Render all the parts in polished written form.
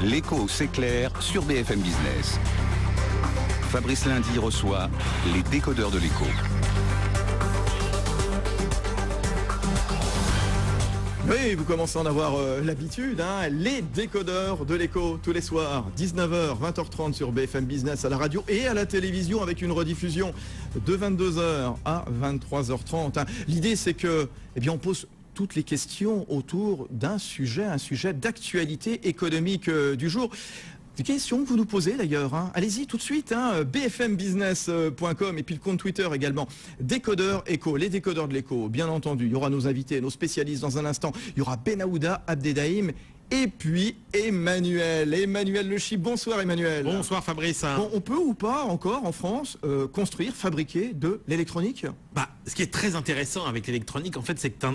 L'écho, c'est clair sur BFM Business. Fabrice Lundi reçoit les décodeurs de l'écho. Oui, vous commencez à en avoir l'habitude, hein, les décodeurs de l'écho tous les soirs, 19h, 20h30 sur BFM Business à la radio et à la télévision avec une rediffusion de 22h à 23h30. Hein. L'idée c'est que, on pose toutes les questions autour d'un sujet, un sujet d'actualité économique du jour. Des questions que vous nous posez d'ailleurs, hein. Allez-y tout de suite, hein, bfmbusiness.com et puis le compte Twitter également, Décodeurs Écho, les décodeurs de l'écho, bien entendu. Il y aura nos invités, nos spécialistes dans un instant. Il y aura Benahouda Abdedaïm et puis Emmanuel Le Chip. Bonsoir Emmanuel. Bonsoir Fabrice. Bon, on peut ou pas encore en France construire, fabriquer de l'électronique ? Ce qui est très intéressant avec l'électronique, en fait, c'est que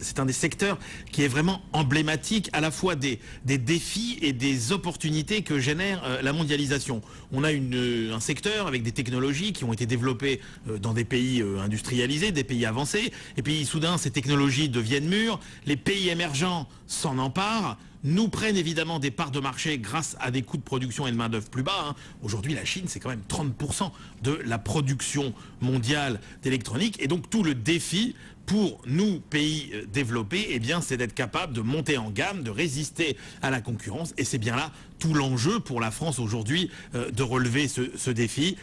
c'est un des secteurs qui est vraiment emblématique à la fois des défis et des opportunités que génère la mondialisation. On a un secteur avec des technologies qui ont été développées dans des pays industrialisés, des pays avancés, et puis soudain ces technologies deviennent mûres, les pays émergents s'en emparent, nous prennent évidemment des parts de marché grâce à des coûts de production et de main-d'œuvre plus bas. Hein. Aujourd'hui, la Chine, c'est quand même 30% de la production mondiale d'électronique. Et donc, tout le défi pour nous, pays développés, c'est d'être capable de monter en gamme, de résister à la concurrence. Et c'est bien là tout l'enjeu pour la France aujourd'hui de relever ce défi.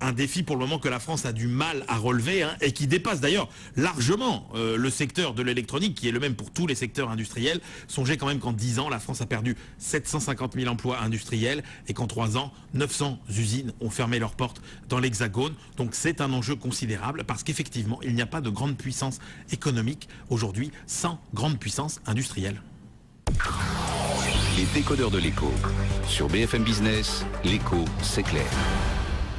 Un défi pour le moment que la France a du mal à relever, hein, et qui dépasse d'ailleurs largement le secteur de l'électronique, qui est le même pour tous les secteurs industriels. Songez quand même qu'en 10 ans, la France a perdu 750 000 emplois industriels et qu'en 3 ans, 900 usines ont fermé leurs portes dans l'Hexagone. Donc c'est un enjeu considérable parce qu'effectivement, il n'y a pas de grande puissance économique aujourd'hui sans grande puissance industrielle. Les décodeurs de l'écho. Sur BFM Business, l'écho, c'est clair.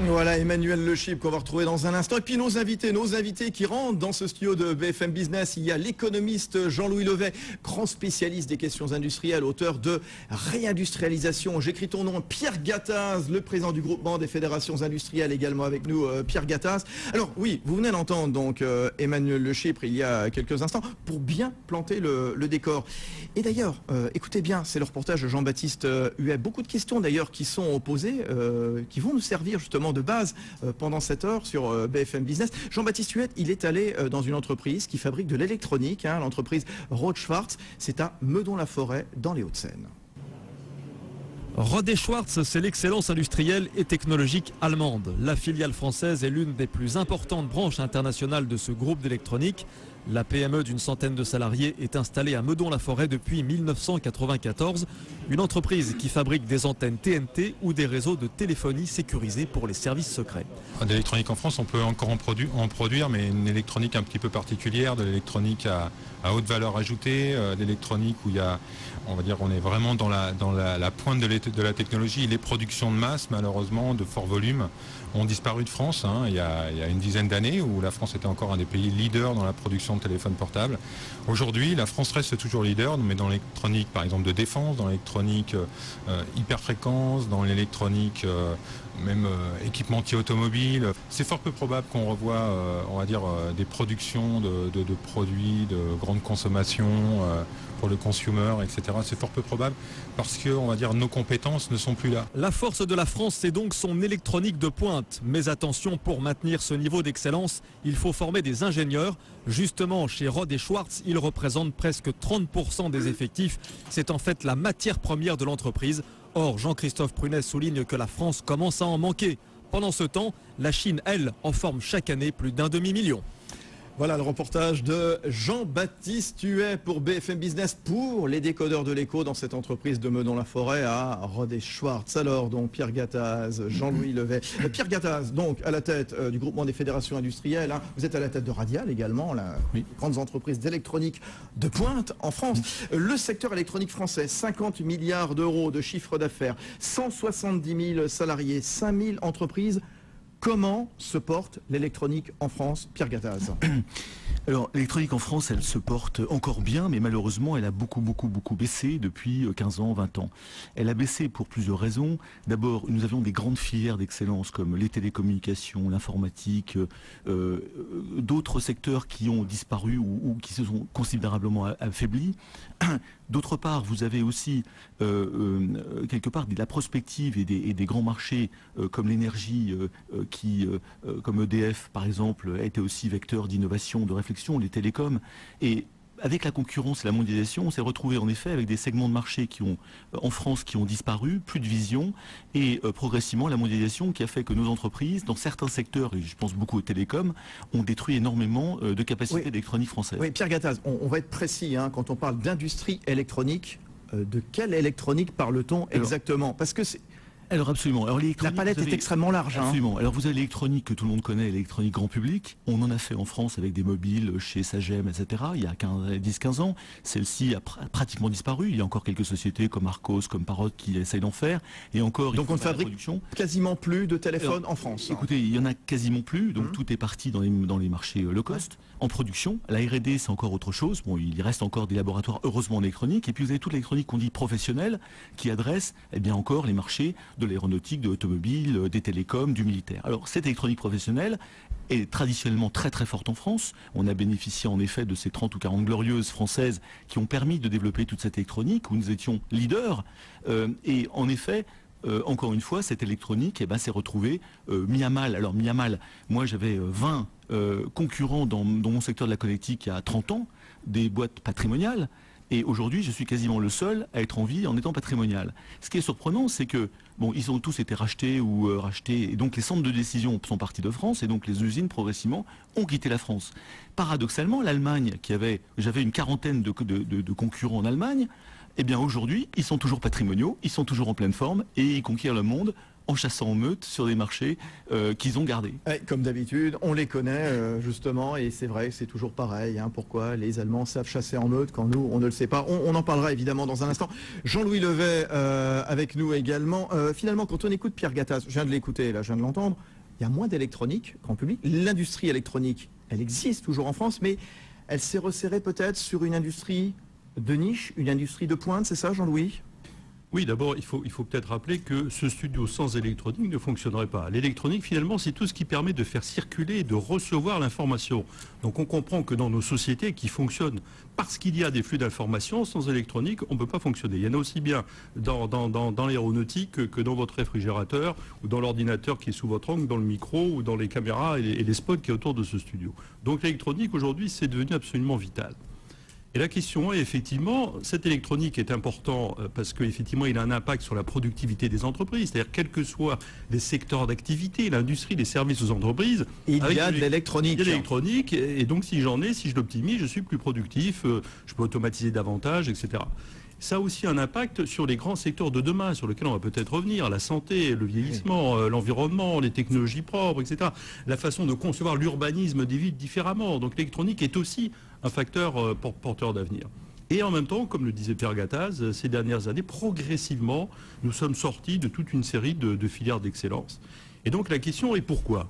Voilà Emmanuel Le Chip qu'on va retrouver dans un instant. Et puis nos invités qui rentrent dans ce studio de BFM Business. Il y a l'économiste Jean-Louis Levet, grand spécialiste des questions industrielles, auteur de Réindustrialisation. J'écris ton nom, Pierre Gattaz, le président du groupement des fédérations industrielles, également avec nous, Pierre Gattaz. Alors oui, vous venez d'entendre donc Emmanuel Le Chip il y a quelques instants pour bien planter le décor. Et d'ailleurs, écoutez bien, c'est le reportage de Jean-Baptiste Huet. Beaucoup de questions d'ailleurs qui sont posées, qui vont nous servir justement de base pendant cette heure sur BFM Business. Jean-Baptiste Huet, il est allé dans une entreprise qui fabrique de l'électronique, hein, l'entreprise Rohde & Schwarz. C'est à Meudon-la-Forêt dans les Hauts-de-Seine. Rohde & Schwarz, c'est l'excellence industrielle et technologique allemande. La filiale française est l'une des plus importantes branches internationales de ce groupe d'électronique. La PME d'une centaine de salariés est installée à Meudon-la-Forêt depuis 1994. Une entreprise qui fabrique des antennes TNT ou des réseaux de téléphonie sécurisés pour les services secrets. De l'électronique en France, on peut encore en produire, mais une électronique un petit peu particulière, de l'électronique à haute valeur ajoutée, de l'électronique où il y a, on va dire, on est vraiment dans la pointe de la technologie. Les productions de masse, malheureusement, de fort volume, ont disparu de France, hein, il y a une dizaine d'années, où la France était encore un des pays leaders dans la production de téléphones portables. Aujourd'hui, la France reste toujours leader, mais dans l'électronique, par exemple, de défense, dans l'électronique hyperfréquence, dans l'électronique même équipementier automobile. C'est fort peu probable qu'on revoie, on va dire, des productions de produits de grande consommation pour le consumer, etc. C'est fort peu probable parce que, on va dire, nos compétences ne sont plus là. La force de la France, c'est donc son électronique de pointe. Mais attention, pour maintenir ce niveau d'excellence, il faut former des ingénieurs. Justement, chez Rohde & Schwarz, ils représentent presque 30% des effectifs. C'est en fait la matière première de l'entreprise. Or, Jean-Christophe Prunet souligne que la France commence à en manquer. Pendant ce temps, la Chine, elle, en forme chaque année plus d'1 demi-million. Voilà le reportage de Jean-Baptiste Huet pour BFM Business pour les décodeurs de l'écho dans cette entreprise de Meudon-la-Forêt à Rohde & Schwarz. Alors donc Pierre Gattaz, Jean-Louis Levet. Pierre Gattaz, donc à la tête du groupement des fédérations industrielles. Hein. Vous êtes à la tête de Radial également, la grande entreprise d'électronique de pointe en France. Le secteur électronique français, 50 milliards d'euros de chiffre d'affaires, 170 000 salariés, 5 000 entreprises. Comment se porte l'électronique en France, Pierre Gattaz? Alors, l'électronique en France, elle se porte encore bien, mais malheureusement, elle a beaucoup baissé depuis 15 ans, 20 ans. Elle a baissé pour plusieurs raisons. D'abord, nous avions des grandes filières d'excellence comme les télécommunications, l'informatique, d'autres secteurs qui ont disparu ou qui se sont considérablement affaiblis. D'autre part, vous avez aussi quelque part de la prospective et des grands marchés comme l'énergie comme EDF par exemple, a été aussi vecteur d'innovation, de réflexion, les télécoms. Et avec la concurrence et la mondialisation, on s'est retrouvé en effet avec des segments de marché en France qui ont disparu, plus de vision, et progressivement la mondialisation qui a fait que nos entreprises, dans certains secteurs, et je pense beaucoup aux télécoms, ont détruit énormément de capacités d'électronique française. Oui, Pierre Gattaz, on va être précis, hein, quand on parle d'industrie électronique, de quelle électronique parle-t-on exactement? Parce que alors absolument. Alors, la palette est extrêmement large. Absolument. Alors vous avez l'électronique que tout le monde connaît, l'électronique grand public. On en a fait en France avec des mobiles chez Sagem, etc. Il y a 10-15 ans. Celle-ci a pratiquement disparu. Il y a encore quelques sociétés comme Arcos, comme Parrot qui essayent d'en faire. Et encore, donc on ne fabrique quasiment plus de téléphones en France. Écoutez, il y en a quasiment plus. Donc tout est parti dans les marchés low cost. En production, la R&D c'est encore autre chose. Bon, il reste encore des laboratoires heureusement en électronique. Et puis vous avez toute l'électronique qu'on dit professionnelle qui adresse encore les marchés de l'aéronautique, de l'automobile, des télécoms, du militaire. Alors cette électronique professionnelle est traditionnellement très très forte en France. On a bénéficié en effet de ces 30 ou 40 glorieuses françaises qui ont permis de développer toute cette électronique où nous étions leaders. Et en effet, encore une fois, cette électronique s'est retrouvée mis à mal. Alors mis à mal, moi j'avais 20 concurrents dans mon secteur de la connectique il y a 30 ans, des boîtes patrimoniales. Et aujourd'hui, je suis quasiment le seul à être en vie en étant patrimonial. Ce qui est surprenant, c'est que, bon, ils ont tous été rachetés ou rachetés, et donc les centres de décision sont partis de France, et donc les usines, progressivement, ont quitté la France. Paradoxalement, l'Allemagne, j'avais une quarantaine de concurrents en Allemagne, eh bien aujourd'hui, ils sont toujours patrimoniaux, ils sont toujours en pleine forme, et ils conquièrent le monde en chassant en meute sur des marchés qu'ils ont gardés. Comme d'habitude, on les connaît justement, et c'est vrai, c'est toujours pareil. Pourquoi les Allemands savent chasser en meute quand nous, on ne le sait pas. On en parlera évidemment dans un instant. Jean-Louis Levet avec nous également. Finalement, quand on écoute Pierre Gattaz, je viens de l'écouter, là, je viens de l'entendre, il y a moins d'électronique grand public. L'industrie électronique, elle existe toujours en France, mais elle s'est resserrée peut-être sur une industrie de niche, une industrie de pointe, c'est ça, Jean-Louis ? Oui, d'abord, il faut peut-être rappeler que ce studio sans électronique ne fonctionnerait pas. L'électronique, finalement, c'est tout ce qui permet de faire circuler et de recevoir l'information. Donc on comprend que dans nos sociétés qui fonctionnent parce qu'il y a des flux d'informations, sans électronique, on ne peut pas fonctionner. Il y en a aussi bien dans l'aéronautique que dans votre réfrigérateur, ou dans l'ordinateur qui est sous votre angle, dans le micro, ou dans les caméras et les spots qui est autour de ce studio. Donc l'électronique, aujourd'hui, c'est devenu absolument vital. Et la question est, effectivement, cette électronique est important parce qu'effectivement, il a un impact sur la productivité des entreprises. C'est-à-dire, quels que soient les secteurs d'activité, l'industrie, les services aux entreprises. Il y a de l'électronique. Il y a de l'électronique. Et donc, si je l'optimise, je suis plus productif, je peux automatiser davantage, etc. Ça a aussi un impact sur les grands secteurs de demain, sur lesquels on va peut-être revenir, la santé, le vieillissement, l'environnement, les technologies propres, etc. La façon de concevoir l'urbanisme des villes différemment. Donc l'électronique est aussi un facteur porteur d'avenir. Et en même temps, comme le disait Pierre Gattaz, ces dernières années, progressivement, nous sommes sortis de toute une série de filières d'excellence. Et donc la question est pourquoi ?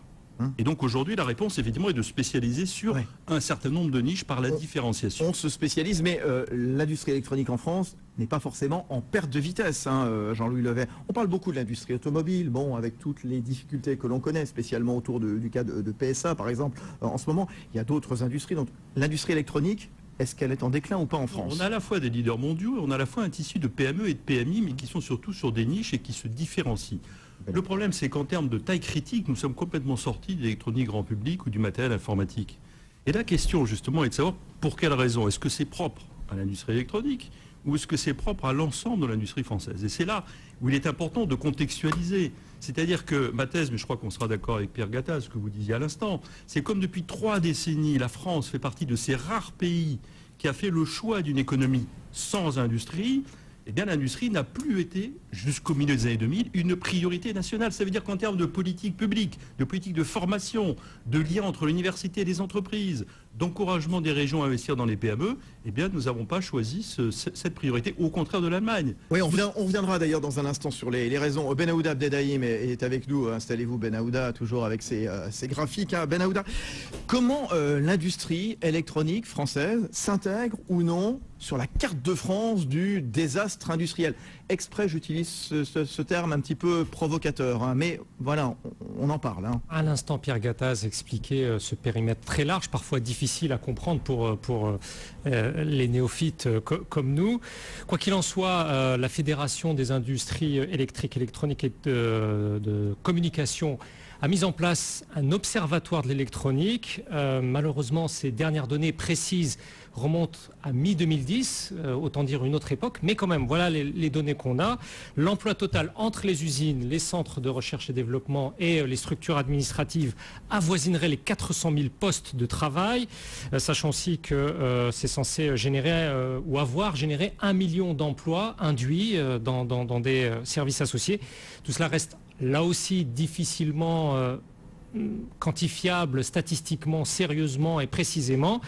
Et donc aujourd'hui, la réponse, effectivement, est de spécialiser sur un certain nombre de niches par la différenciation. On se spécialise, mais l'industrie électronique en France n'est pas forcément en perte de vitesse, Jean-Louis Levet. On parle beaucoup de l'industrie automobile, bon, avec toutes les difficultés que l'on connaît, spécialement autour du cas de PSA, par exemple. En ce moment, il y a d'autres industries. Donc l'industrie électronique, est-ce qu'elle est en déclin ou pas en France ? On a à la fois des leaders mondiaux, on a à la fois un tissu de PME et de PMI, mais qui sont surtout sur des niches et qui se différencient. Le problème, c'est qu'en termes de taille critique, nous sommes complètement sortis de l'électronique grand public ou du matériel informatique. Et la question, justement, est de savoir pour quelle raison. Est-ce que c'est propre à l'industrie électronique ou est-ce que c'est propre à l'ensemble de l'industrie française? Et c'est là où il est important de contextualiser. C'est-à-dire que ma thèse, mais je crois qu'on sera d'accord avec Pierre Gattaz, ce que vous disiez à l'instant, c'est comme depuis 3 décennies, la France fait partie de ces rares pays qui a fait le choix d'une économie sans industrie. Eh bien, l'industrie n'a plus été, jusqu'au milieu des années 2000, une priorité nationale. Ça veut dire qu'en termes de politique publique, de politique de formation, de lien entre l'université et les entreprises, d'encouragement des régions à investir dans les PME, eh bien, nous n'avons pas choisi cette priorité, au contraire de l'Allemagne. Oui, on reviendra d'ailleurs dans un instant sur les raisons. Ben Aouda Abdeldaïm est avec nous. Installez-vous, Ben Aouda, toujours avec ses graphiques. Ben Aouda, comment l'industrie électronique française s'intègre ou non sur la carte de France du désastre industriel? Exprès, j'utilise ce terme un petit peu provocateur, hein, mais voilà, on en parle. Hein. À l'instant, Pierre Gattaz expliquait ce périmètre très large, parfois difficile à comprendre pour les néophytes comme nous. Quoi qu'il en soit, la Fédération des industries électriques, électroniques et de communication a mis en place un observatoire de l'électronique. Malheureusement, ces dernières données précises remontent à mi-2010, autant dire une autre époque, mais quand même, voilà les données qu'on a. L'emploi total entre les usines, les centres de recherche et développement et les structures administratives avoisinerait les 400 000 postes de travail, sachant aussi que c'est censé générer ou avoir généré 1 million d'emplois induits dans des services associés. Tout cela reste là aussi difficilement quantifiable statistiquement, sérieusement et précisément.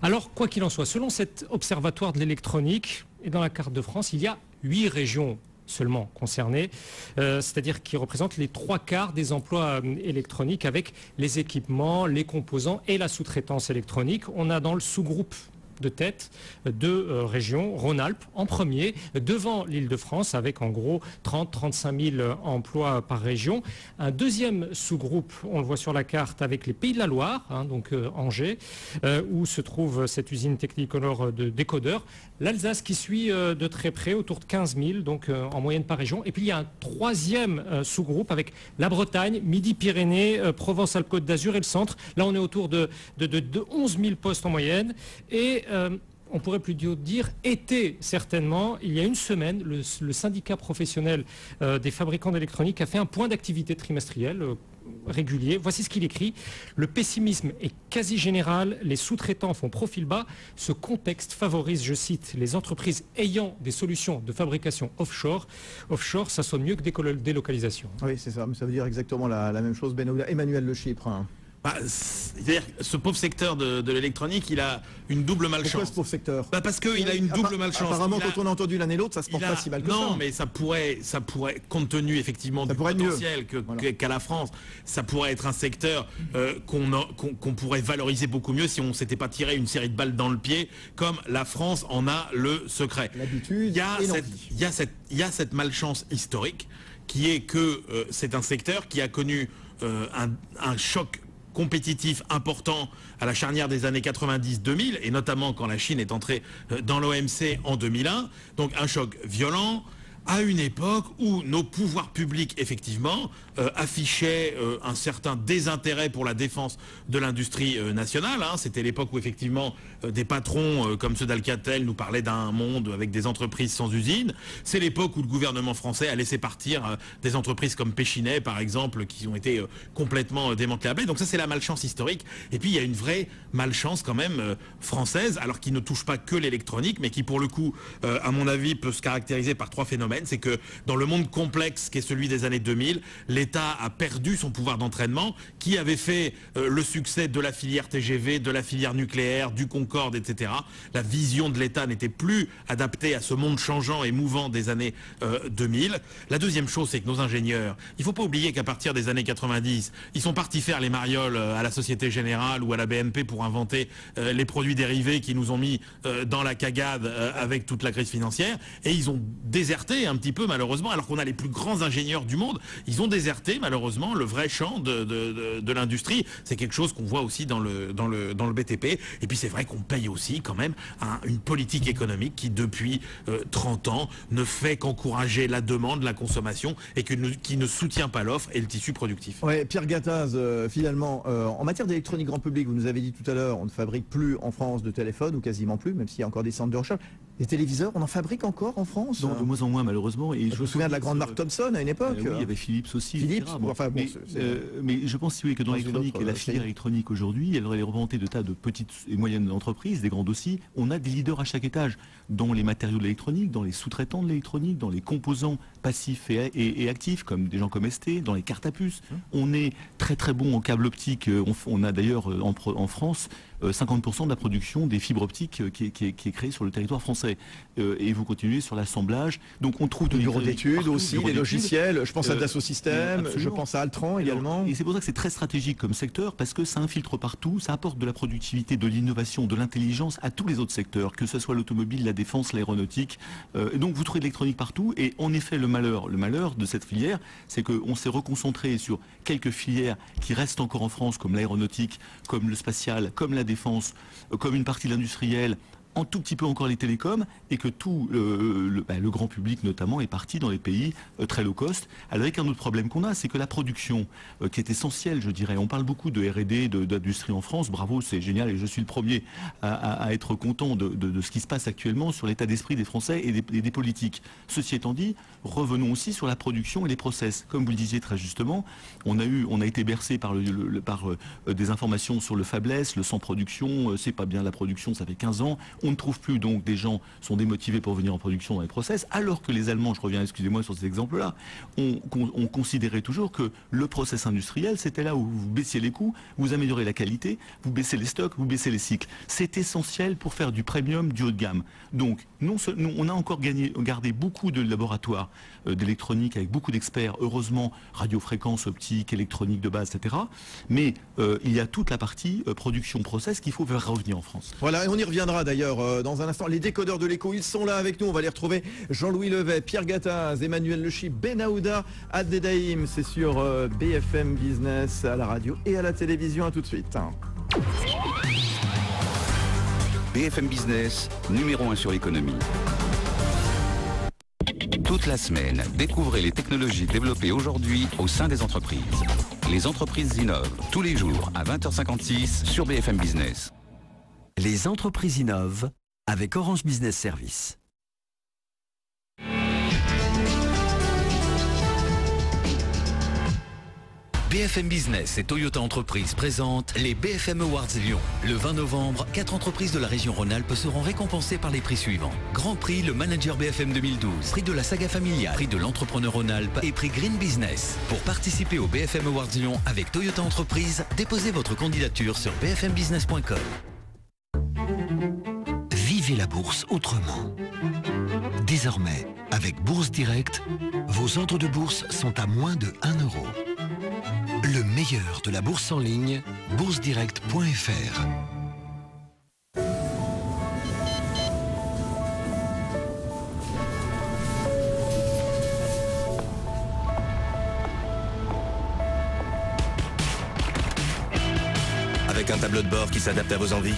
Alors, quoi qu'il en soit, selon cet observatoire de l'électronique, et dans la carte de France, il y a 8 régions seulement concernées, c'est-à-dire qui représentent les 3/4 des emplois électroniques avec les équipements, les composants et la sous-traitance électronique. On a dans le sous-groupe de tête de régions, Rhône-Alpes en premier, devant l'Île-de-France avec en gros 30-35 000 emplois par région. Un deuxième sous-groupe, on le voit sur la carte, avec les Pays de la Loire, hein, donc Angers, où se trouve cette usine Technicolor de décodeurs. L'Alsace qui suit de très près, autour de 15 000, donc en moyenne par région. Et puis il y a un troisième sous-groupe avec la Bretagne, Midi-Pyrénées, Provence-Alpes-Côte d'Azur et le centre. Là on est autour de 11 000 postes en moyenne. Et on pourrait plutôt dire était certainement, il y a une semaine, le syndicat professionnel des fabricants d'électronique a fait un point d'activité trimestriel régulier. Voici ce qu'il écrit. Le pessimisme est quasi général, les sous-traitants font profil bas. Ce contexte favorise, je cite, les entreprises ayant des solutions de fabrication offshore. Offshore, ça sonne mieux que délocalisation. Oui, c'est ça, mais ça veut dire exactement la même chose. Ben Aouda, Emmanuel Le Chypre. Hein. C'est-à-dire ce pauvre secteur de l'électronique, il a une double malchance. Pourquoi ce pauvre secteur? Parce qu'il a une double malchance. Apparemment, quand on a entendu l'un et l'autre, ça se porte pas si mal que ça. Non, mais ça pourrait, compte tenu effectivement du potentiel qu'a la France, ça pourrait être un secteur qu'on pourrait valoriser beaucoup mieux si on ne s'était pas tiré une série de balles dans le pied, comme la France en a le secret. L'habitude il y a cette malchance historique qui est que c'est un secteur qui a connu un choc compétitif important à la charnière des années 90-2000 et notamment quand la Chine est entrée dans l'OMC en 2001. Donc un choc violent à une époque où nos pouvoirs publics effectivement affichaient un certain désintérêt pour la défense de l'industrie nationale. Hein. C'était l'époque où effectivement des patrons comme ceux d'Alcatel nous parlaient d'un monde avec des entreprises sans usine. C'est l'époque où le gouvernement français a laissé partir des entreprises comme Péchinet par exemple qui ont été complètement démantelées. Donc ça c'est la malchance historique. Et puis il y a une vraie malchance quand même française, alors qui ne touche pas que l'électronique, mais qui pour le coup à mon avis peut se caractériser par 3 phénomènes. C'est que dans le monde complexe qui est celui des années 2000, l'État a perdu son pouvoir d'entraînement qui avait fait le succès de la filière TGV, de la filière nucléaire, du Concorde, etc. La vision de l'État n'était plus adaptée à ce monde changeant et mouvant des années 2000. La deuxième chose, c'est que nos ingénieurs, il ne faut pas oublier qu'à partir des années 90, ils sont partis faire les marioles à la Société Générale ou à la BNP pour inventer les produits dérivés qui nous ont mis dans la cagade avec toute la crise financière, et ils ont déserté un petit peu malheureusement, alors qu'on a les plus grands ingénieurs du monde, ils ont déserté malheureusement le vrai champ de l'industrie. C'est quelque chose qu'on voit aussi dans le BTP. Et puis c'est vrai qu'on paye aussi quand même une politique économique qui depuis 30 ans ne fait qu'encourager la demande, la consommation et qui ne soutient pas l'offre et le tissu productif. Ouais, Pierre Gattaz, finalement, en matière d'électronique grand public, vous nous avez dit tout à l'heure, on ne fabrique plus en France de téléphone ou quasiment plus, même s'il y a encore des centres de recherche. Les téléviseurs, on en fabrique encore en France? Non, de moins en moins malheureusement. Et je me souviens de la grande marque Thomson à une époque. Oui, il y avait Philips aussi. Philips, bon. enfin, bon, mais je pense oui, que dans l'électronique et la filière électronique aujourd'hui, elle est représentée de tas de petites et moyennes entreprises, des grandes aussi. On a des leaders à chaque étage, dans les matériaux de l'électronique, dans les sous-traitants de l'électronique, dans les composants passifs et actifs, comme des gens comme ST, dans les cartes à puce. On est très très bon en câble optique. On a d'ailleurs en France 50% de la production des fibres optiques qui est créée sur le territoire français. Et vous continuez sur l'assemblage. Donc on trouve des bureaux d'études aussi, des logiciels. Je pense à Dassault Systèmes, je pense à Altran également. Et c'est pour ça que c'est très stratégique comme secteur, parce que ça infiltre partout, ça apporte de la productivité, de l'innovation, de l'intelligence à tous les autres secteurs, que ce soit l'automobile, la défense, l'aéronautique. Donc vous trouvez de l'électronique partout. Et en effet, le malheur de cette filière, c'est qu'on s'est reconcentré sur quelques filières qui restent encore en France, comme l'aéronautique, comme le spatial, comme la défense, comme une partie de l'industriel, en tout petit peu encore les télécoms, et que tout le grand public notamment est parti dans les pays très low cost. Alors avec un autre problème qu'on a, c'est que la production qui est essentielle, je dirais, on parle beaucoup de R&D, d'industrie en France, bravo, c'est génial, et je suis le premier à être content de ce qui se passe actuellement sur l'état d'esprit des Français et des politiques. Ceci étant dit, revenons aussi sur la production et les process. Comme vous le disiez très justement, on a été bercé par des informations sur le fabless, le sans production, c'est pas bien la production, ça fait 15 ans. On ne trouve plus, donc des gens sont démotivés pour venir en production dans les process, alors que les Allemands, je reviens, excusez-moi sur ces exemples-là, on considérait toujours que le process industriel, c'était là où vous baissiez les coûts, vous améliorez la qualité, vous baissez les stocks, vous baissez les cycles. C'est essentiel pour faire du premium, du haut de gamme. Donc, on a encore gardé beaucoup de laboratoires d'électronique avec beaucoup d'experts, heureusement, radiofréquence, optique, électronique de base, etc. Mais il y a toute la partie production process qu'il faut faire revenir en France. Voilà, et on y reviendra d'ailleurs dans un instant. Les décodeurs de l'écho, ils sont là avec nous. On va les retrouver. Jean-Louis Levet, Pierre Gattaz, Emmanuel Le Chip, Ben Aouda, Addedaïm. C'est sur BFM Business à la radio et à la télévision. À tout de suite. BFM Business, numéro 1 sur l'économie. Toute la semaine, découvrez les technologies développées aujourd'hui au sein des entreprises. Les entreprises innovent tous les jours à 20h56 sur BFM Business. Les entreprises innovent avec Orange Business Service. BFM Business et Toyota Entreprises présentent les BFM Awards Lyon. Le 20 novembre, 4 entreprises de la région Rhône-Alpes seront récompensées par les prix suivants. Grand prix le Manager BFM 2012, prix de la saga familiale, prix de l'entrepreneur Rhône-Alpes et prix Green Business. Pour participer au BFM Awards Lyon avec Toyota Entreprises, déposez votre candidature sur bfmbusiness.com. Vivez la bourse autrement. Désormais, avec Bourse Direct, vos ordres de bourse sont à moins de 1 euro. Le meilleur de la bourse en ligne, boursedirect.fr. Avec un tableau de bord qui s'adapte à vos envies,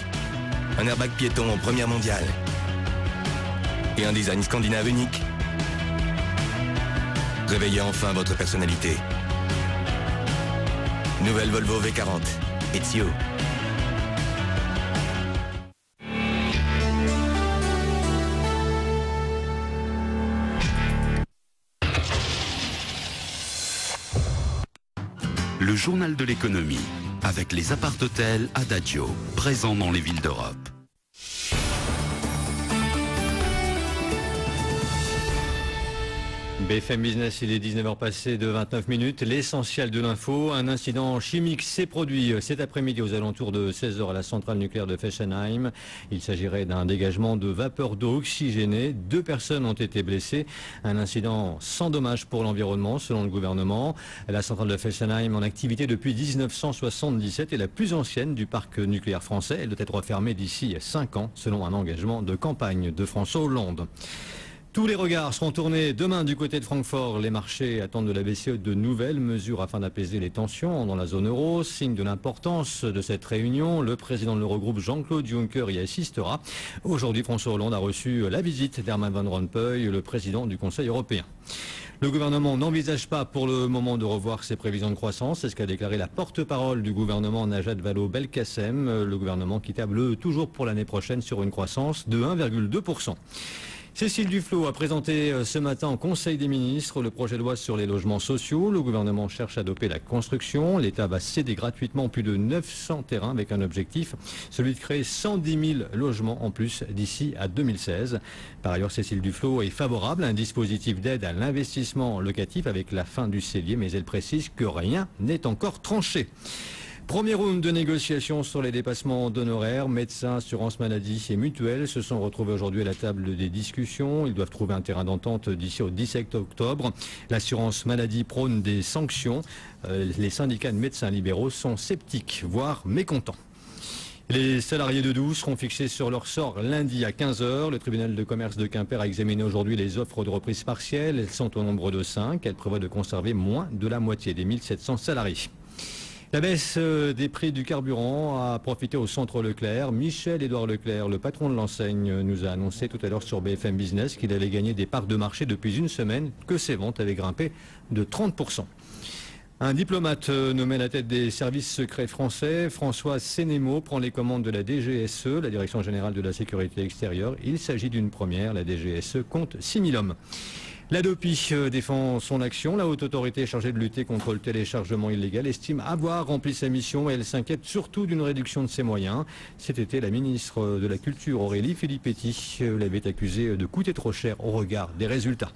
un airbag piéton en première mondiale et un design scandinave unique, réveillez enfin votre personnalité. Nouvelle Volvo V40. It's you. Le journal de l'économie, avec les appart-hôtels Adagio, présents dans les villes d'Europe. BFM Business, il est 19h passé de 29 minutes. L'essentiel de l'info, un incident chimique s'est produit cet après-midi aux alentours de 16h à la centrale nucléaire de Fessenheim. Il s'agirait d'un dégagement de vapeur d'eau oxygénée. 2 personnes ont été blessées. Un incident sans dommage pour l'environnement, selon le gouvernement. La centrale de Fessenheim en activité depuis 1977 est la plus ancienne du parc nucléaire français. Elle doit être refermée d'ici 5 ans, selon un engagement de campagne de François Hollande. Tous les regards seront tournés demain du côté de Francfort. Les marchés attendent de la BCE de nouvelles mesures afin d'apaiser les tensions dans la zone euro. Signe de l'importance de cette réunion, le président de l'Eurogroupe Jean-Claude Juncker y assistera. Aujourd'hui, François Hollande a reçu la visite d'Herman Van Rompuy, le président du Conseil européen. Le gouvernement n'envisage pas pour le moment de revoir ses prévisions de croissance. C'est ce qu'a déclaré la porte-parole du gouvernement Najat Vallaud-Belkacem. Le gouvernement qui table toujours pour l'année prochaine sur une croissance de 1,2%. Cécile Duflot a présenté ce matin au Conseil des ministres le projet de loi sur les logements sociaux. Le gouvernement cherche à doper la construction. L'État va céder gratuitement plus de 900 terrains avec un objectif, celui de créer 110 000 logements en plus d'ici à 2016. Par ailleurs, Cécile Duflot est favorable à un dispositif d'aide à l'investissement locatif avec la fin du cellier, mais elle précise que rien n'est encore tranché. Premier round de négociations sur les dépassements d'honoraires. Médecins, assurance maladie et mutuelles se sont retrouvés aujourd'hui à la table des discussions. Ils doivent trouver un terrain d'entente d'ici au 17 octobre. L'assurance maladie prône des sanctions. Les syndicats de médecins libéraux sont sceptiques, voire mécontents. Les salariés de Doux seront fixés sur leur sort lundi à 15h. Le tribunal de commerce de Quimper a examiné aujourd'hui les offres de reprise partielle. Elles sont au nombre de 5. Elles prévoient de conserver moins de la moitié des 1700 salariés. La baisse des prix du carburant a profité au centre Leclerc. Michel-Édouard Leclerc, le patron de l'enseigne, nous a annoncé tout à l'heure sur BFM Business qu'il allait gagner des parts de marché depuis une semaine, que ses ventes avaient grimpé de 30%. Un diplomate nommé à la tête des services secrets français, François Sénémo, prend les commandes de la DGSE, la Direction Générale de la Sécurité Extérieure. Il s'agit d'une première. La DGSE compte 6 000 hommes. L'ADOPI défend son action. La haute autorité chargée de lutter contre le téléchargement illégal estime avoir rempli sa mission et elle s'inquiète surtout d'une réduction de ses moyens. Cet été, la ministre de la Culture, Aurélie Filippetti, l'avait accusé de coûter trop cher au regard des résultats.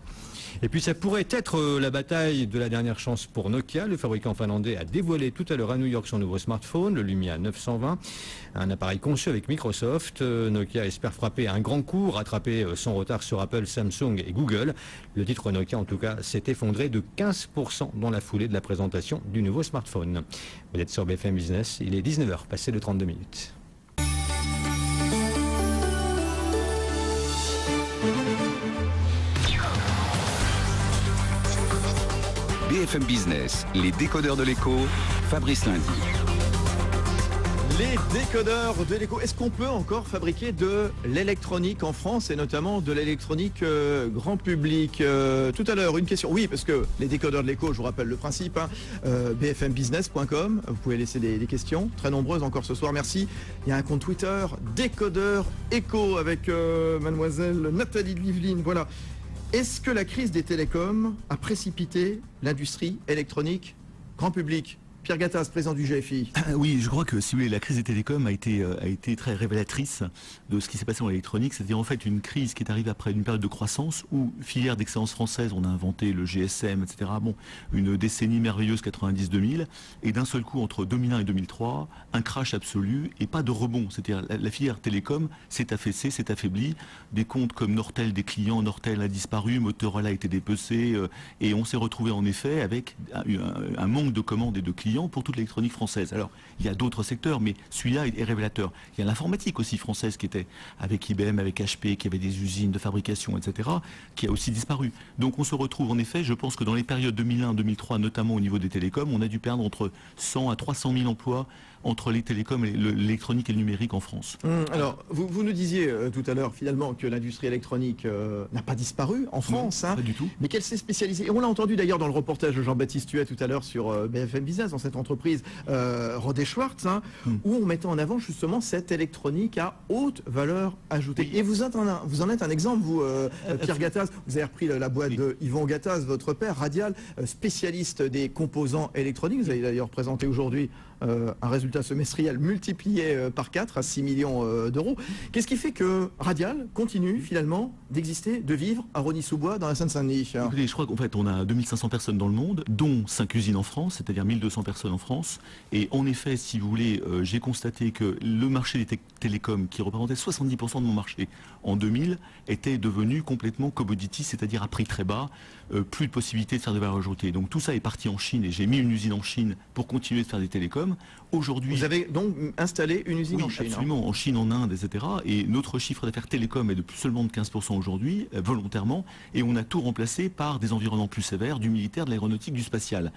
Et puis ça pourrait être la bataille de la dernière chance pour Nokia. Le fabricant finlandais a dévoilé tout à l'heure à New York son nouveau smartphone, le Lumia 920. Un appareil conçu avec Microsoft. Nokia espère frapper un grand coup, rattraper son retard sur Apple, Samsung et Google. Le titre Nokia, en tout cas, s'est effondré de 15% dans la foulée de la présentation du nouveau smartphone. Vous êtes sur BFM Business, il est 19h, passé de 32 minutes. BFM Business, les décodeurs de l'écho, Fabrice Lundi. Les décodeurs de l'écho. Est-ce qu'on peut encore fabriquer de l'électronique en France et notamment de l'électronique grand public tout à l'heure, une question. Oui, parce que les décodeurs de l'écho, je vous rappelle le principe, bfmbusiness.com. Vous pouvez laisser des questions, très nombreuses encore ce soir. Merci. Il y a un compte Twitter, décodeur écho avec mademoiselle Nathalie de Liveline. Voilà. Est-ce que la crise des télécoms a précipité l'industrie électronique grand public ? Pierre Gattaz, président du GFI. Oui, je crois que si vous voulez, la crise des télécoms a été très révélatrice de ce qui s'est passé en électronique. C'est-à-dire en fait une crise qui est arrivée après une période de croissance où, filière d'excellence française, on a inventé le GSM, etc. Bon, une décennie merveilleuse 90-2000. Et d'un seul coup, entre 2001 et 2003, un crash absolu et pas de rebond. C'est-à-dire la filière télécom s'est affaissée, s'est affaiblie. Des comptes comme Nortel, des clients, Nortel a disparu, Motorola a été dépecé. Et on s'est retrouvé en effet avec un manque de commandes et de clients pour toute l'électronique française. Alors, il y a d'autres secteurs, mais celui-là est révélateur. Il y a l'informatique aussi française qui était avec IBM, avec HP, qui avait des usines de fabrication, etc., qui a aussi disparu. Donc on se retrouve en effet, je pense que dans les périodes 2001-2003, notamment au niveau des télécoms, on a dû perdre entre 100 à 300 000 emplois entre les télécoms et l'électronique et le numérique en France. Alors, vous nous disiez tout à l'heure finalement que l'industrie électronique n'a pas disparu en France. Non, pas du tout. Mais qu'elle s'est spécialisée. Et on l'a entendu d'ailleurs dans le reportage de Jean-Baptiste Huet tout à l'heure sur BFM Business, dans cette entreprise Rodet Schwartz, où on mettait en avant justement cette électronique à haute valeur ajoutée. Oui. Et vous en êtes un exemple, vous, Pierre Gattaz. Vous avez repris la boîte de Yvon Gattaz, votre père, Radial, spécialiste des composants électroniques. Vous avez d'ailleurs présenté aujourd'hui un résultat semestriel multiplié par 4 à 6 millions d'euros. Qu'est-ce qui fait que Radial continue finalement d'exister, de vivre à Rosny-sous-Bois dans la Seine-Saint-Denis? Écoutez, je crois qu'en fait on a 2500 personnes dans le monde, dont 5 usines en France, c'est-à-dire 1200 personnes en France. Et en effet, si vous voulez, j'ai constaté que le marché des télécoms, qui représentait 70% de mon marché en 2000, était devenu complètement commodity, c'est-à-dire à prix très bas, plus de possibilité de faire de valeur ajoutée. Donc tout ça est parti en Chine et j'ai mis une usine en Chine pour continuer de faire des télécoms. télécom. Aujourd'hui, vous avez donc installé une usine en Chine. Absolument, en Chine, en Inde, etc. Et notre chiffre d'affaires télécom est de seulement de 15% aujourd'hui, volontairement, et on a tout remplacé par des environnements plus sévères, du militaire, de l'aéronautique, du spatial,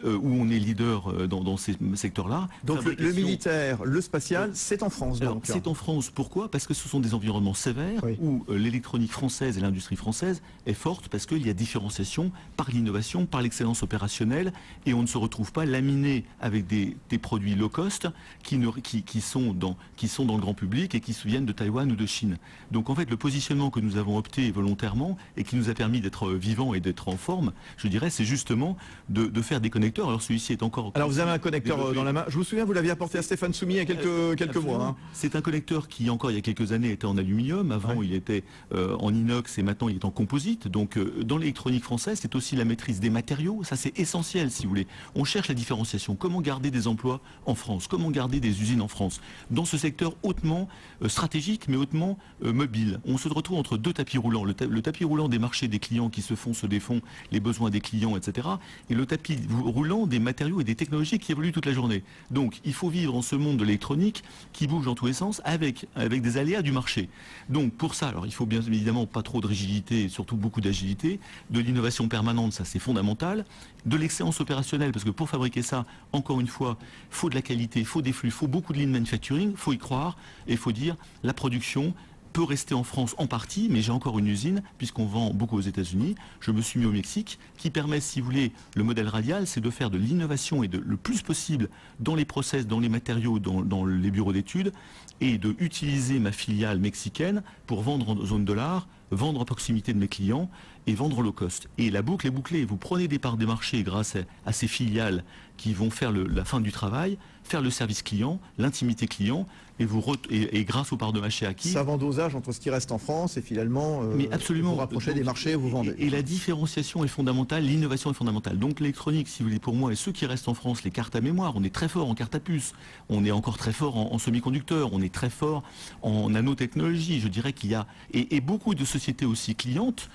où on est leader dans ces secteurs-là. Donc le militaire, le spatial, c'est en France. C'est en France. Pourquoi? Parce que ce sont des environnements sévères où l'électronique française et l'industrie française est forte parce qu'il y a différenciation par l'innovation, par l'excellence opérationnelle, et on ne se retrouve pas laminé avec des produits low cost qui sont dans le grand public et qui viennent de Taïwan ou de Chine. Donc en fait, le positionnement que nous avons opté volontairement et qui nous a permis d'être vivants et d'être en forme, je dirais, c'est justement de faire des connecteurs. Alors celui-ci est encore... Alors vous avez un connecteur dans la main. Je vous souviens, vous l'aviez apporté à Stéphane Soumy il y a quelques mois. Hein. C'est un connecteur qui, encore il y a quelques années, était en aluminium. Avant, il était en inox et maintenant, il est en composite. Donc dans l'électronique française, c'est aussi la maîtrise des matériaux. Ça, c'est essentiel, si vous voulez. On cherche la différenciation. Comment garder des emplois en France? Comment garder des usines en France? Dans ce secteur hautement stratégique, mais hautement mobile. On se retrouve entre deux tapis roulants. Le tapis roulant des marchés des clients qui se défont, les besoins des clients, etc. Et le tapis roulant des matériaux et des technologies qui évoluent toute la journée. Donc, il faut vivre en ce monde de l'électronique qui bouge dans tous les sens avec des aléas du marché. Donc, pour ça, alors il faut bien évidemment pas trop de rigidité et surtout beaucoup d'agilité, de l'innovation permanente, ça c'est fondamental, de l'excellence opérationnelle, parce que pour fabriquer ça, encore une fois, il faut de la qualité, il faut des flux, il faut beaucoup de lean manufacturing, il faut y croire, et il faut dire la production peut rester en France en partie, mais j'ai encore une usine, puisqu'on vend beaucoup aux États-Unis. Je me suis mis au Mexique, qui permet, si vous voulez, le modèle radial, c'est de faire de l'innovation et le plus possible dans les process, dans les matériaux, dans les bureaux d'études, et de utiliser ma filiale mexicaine pour vendre en zone dollar, vendre à proximité de mes clients et vendre low cost. Et la boucle est bouclée. Vous prenez des parts des marchés grâce à ces filiales qui vont faire la fin du travail, faire le service client, l'intimité client, et grâce aux parts de marché acquis. Savant dosage entre ce qui reste en France et finalement mais absolument, vous rapprochez des marchés où vous vendez. Et la différenciation est fondamentale, l'innovation est fondamentale. Donc l'électronique, si vous voulez, pour moi, et ceux qui restent en France, les cartes à mémoire, on est très fort en cartes à puce, on est encore très fort en semi-conducteurs, on est très fort en nanotechnologie. Je dirais qu'il y a... Et beaucoup de sociétés aussi clientes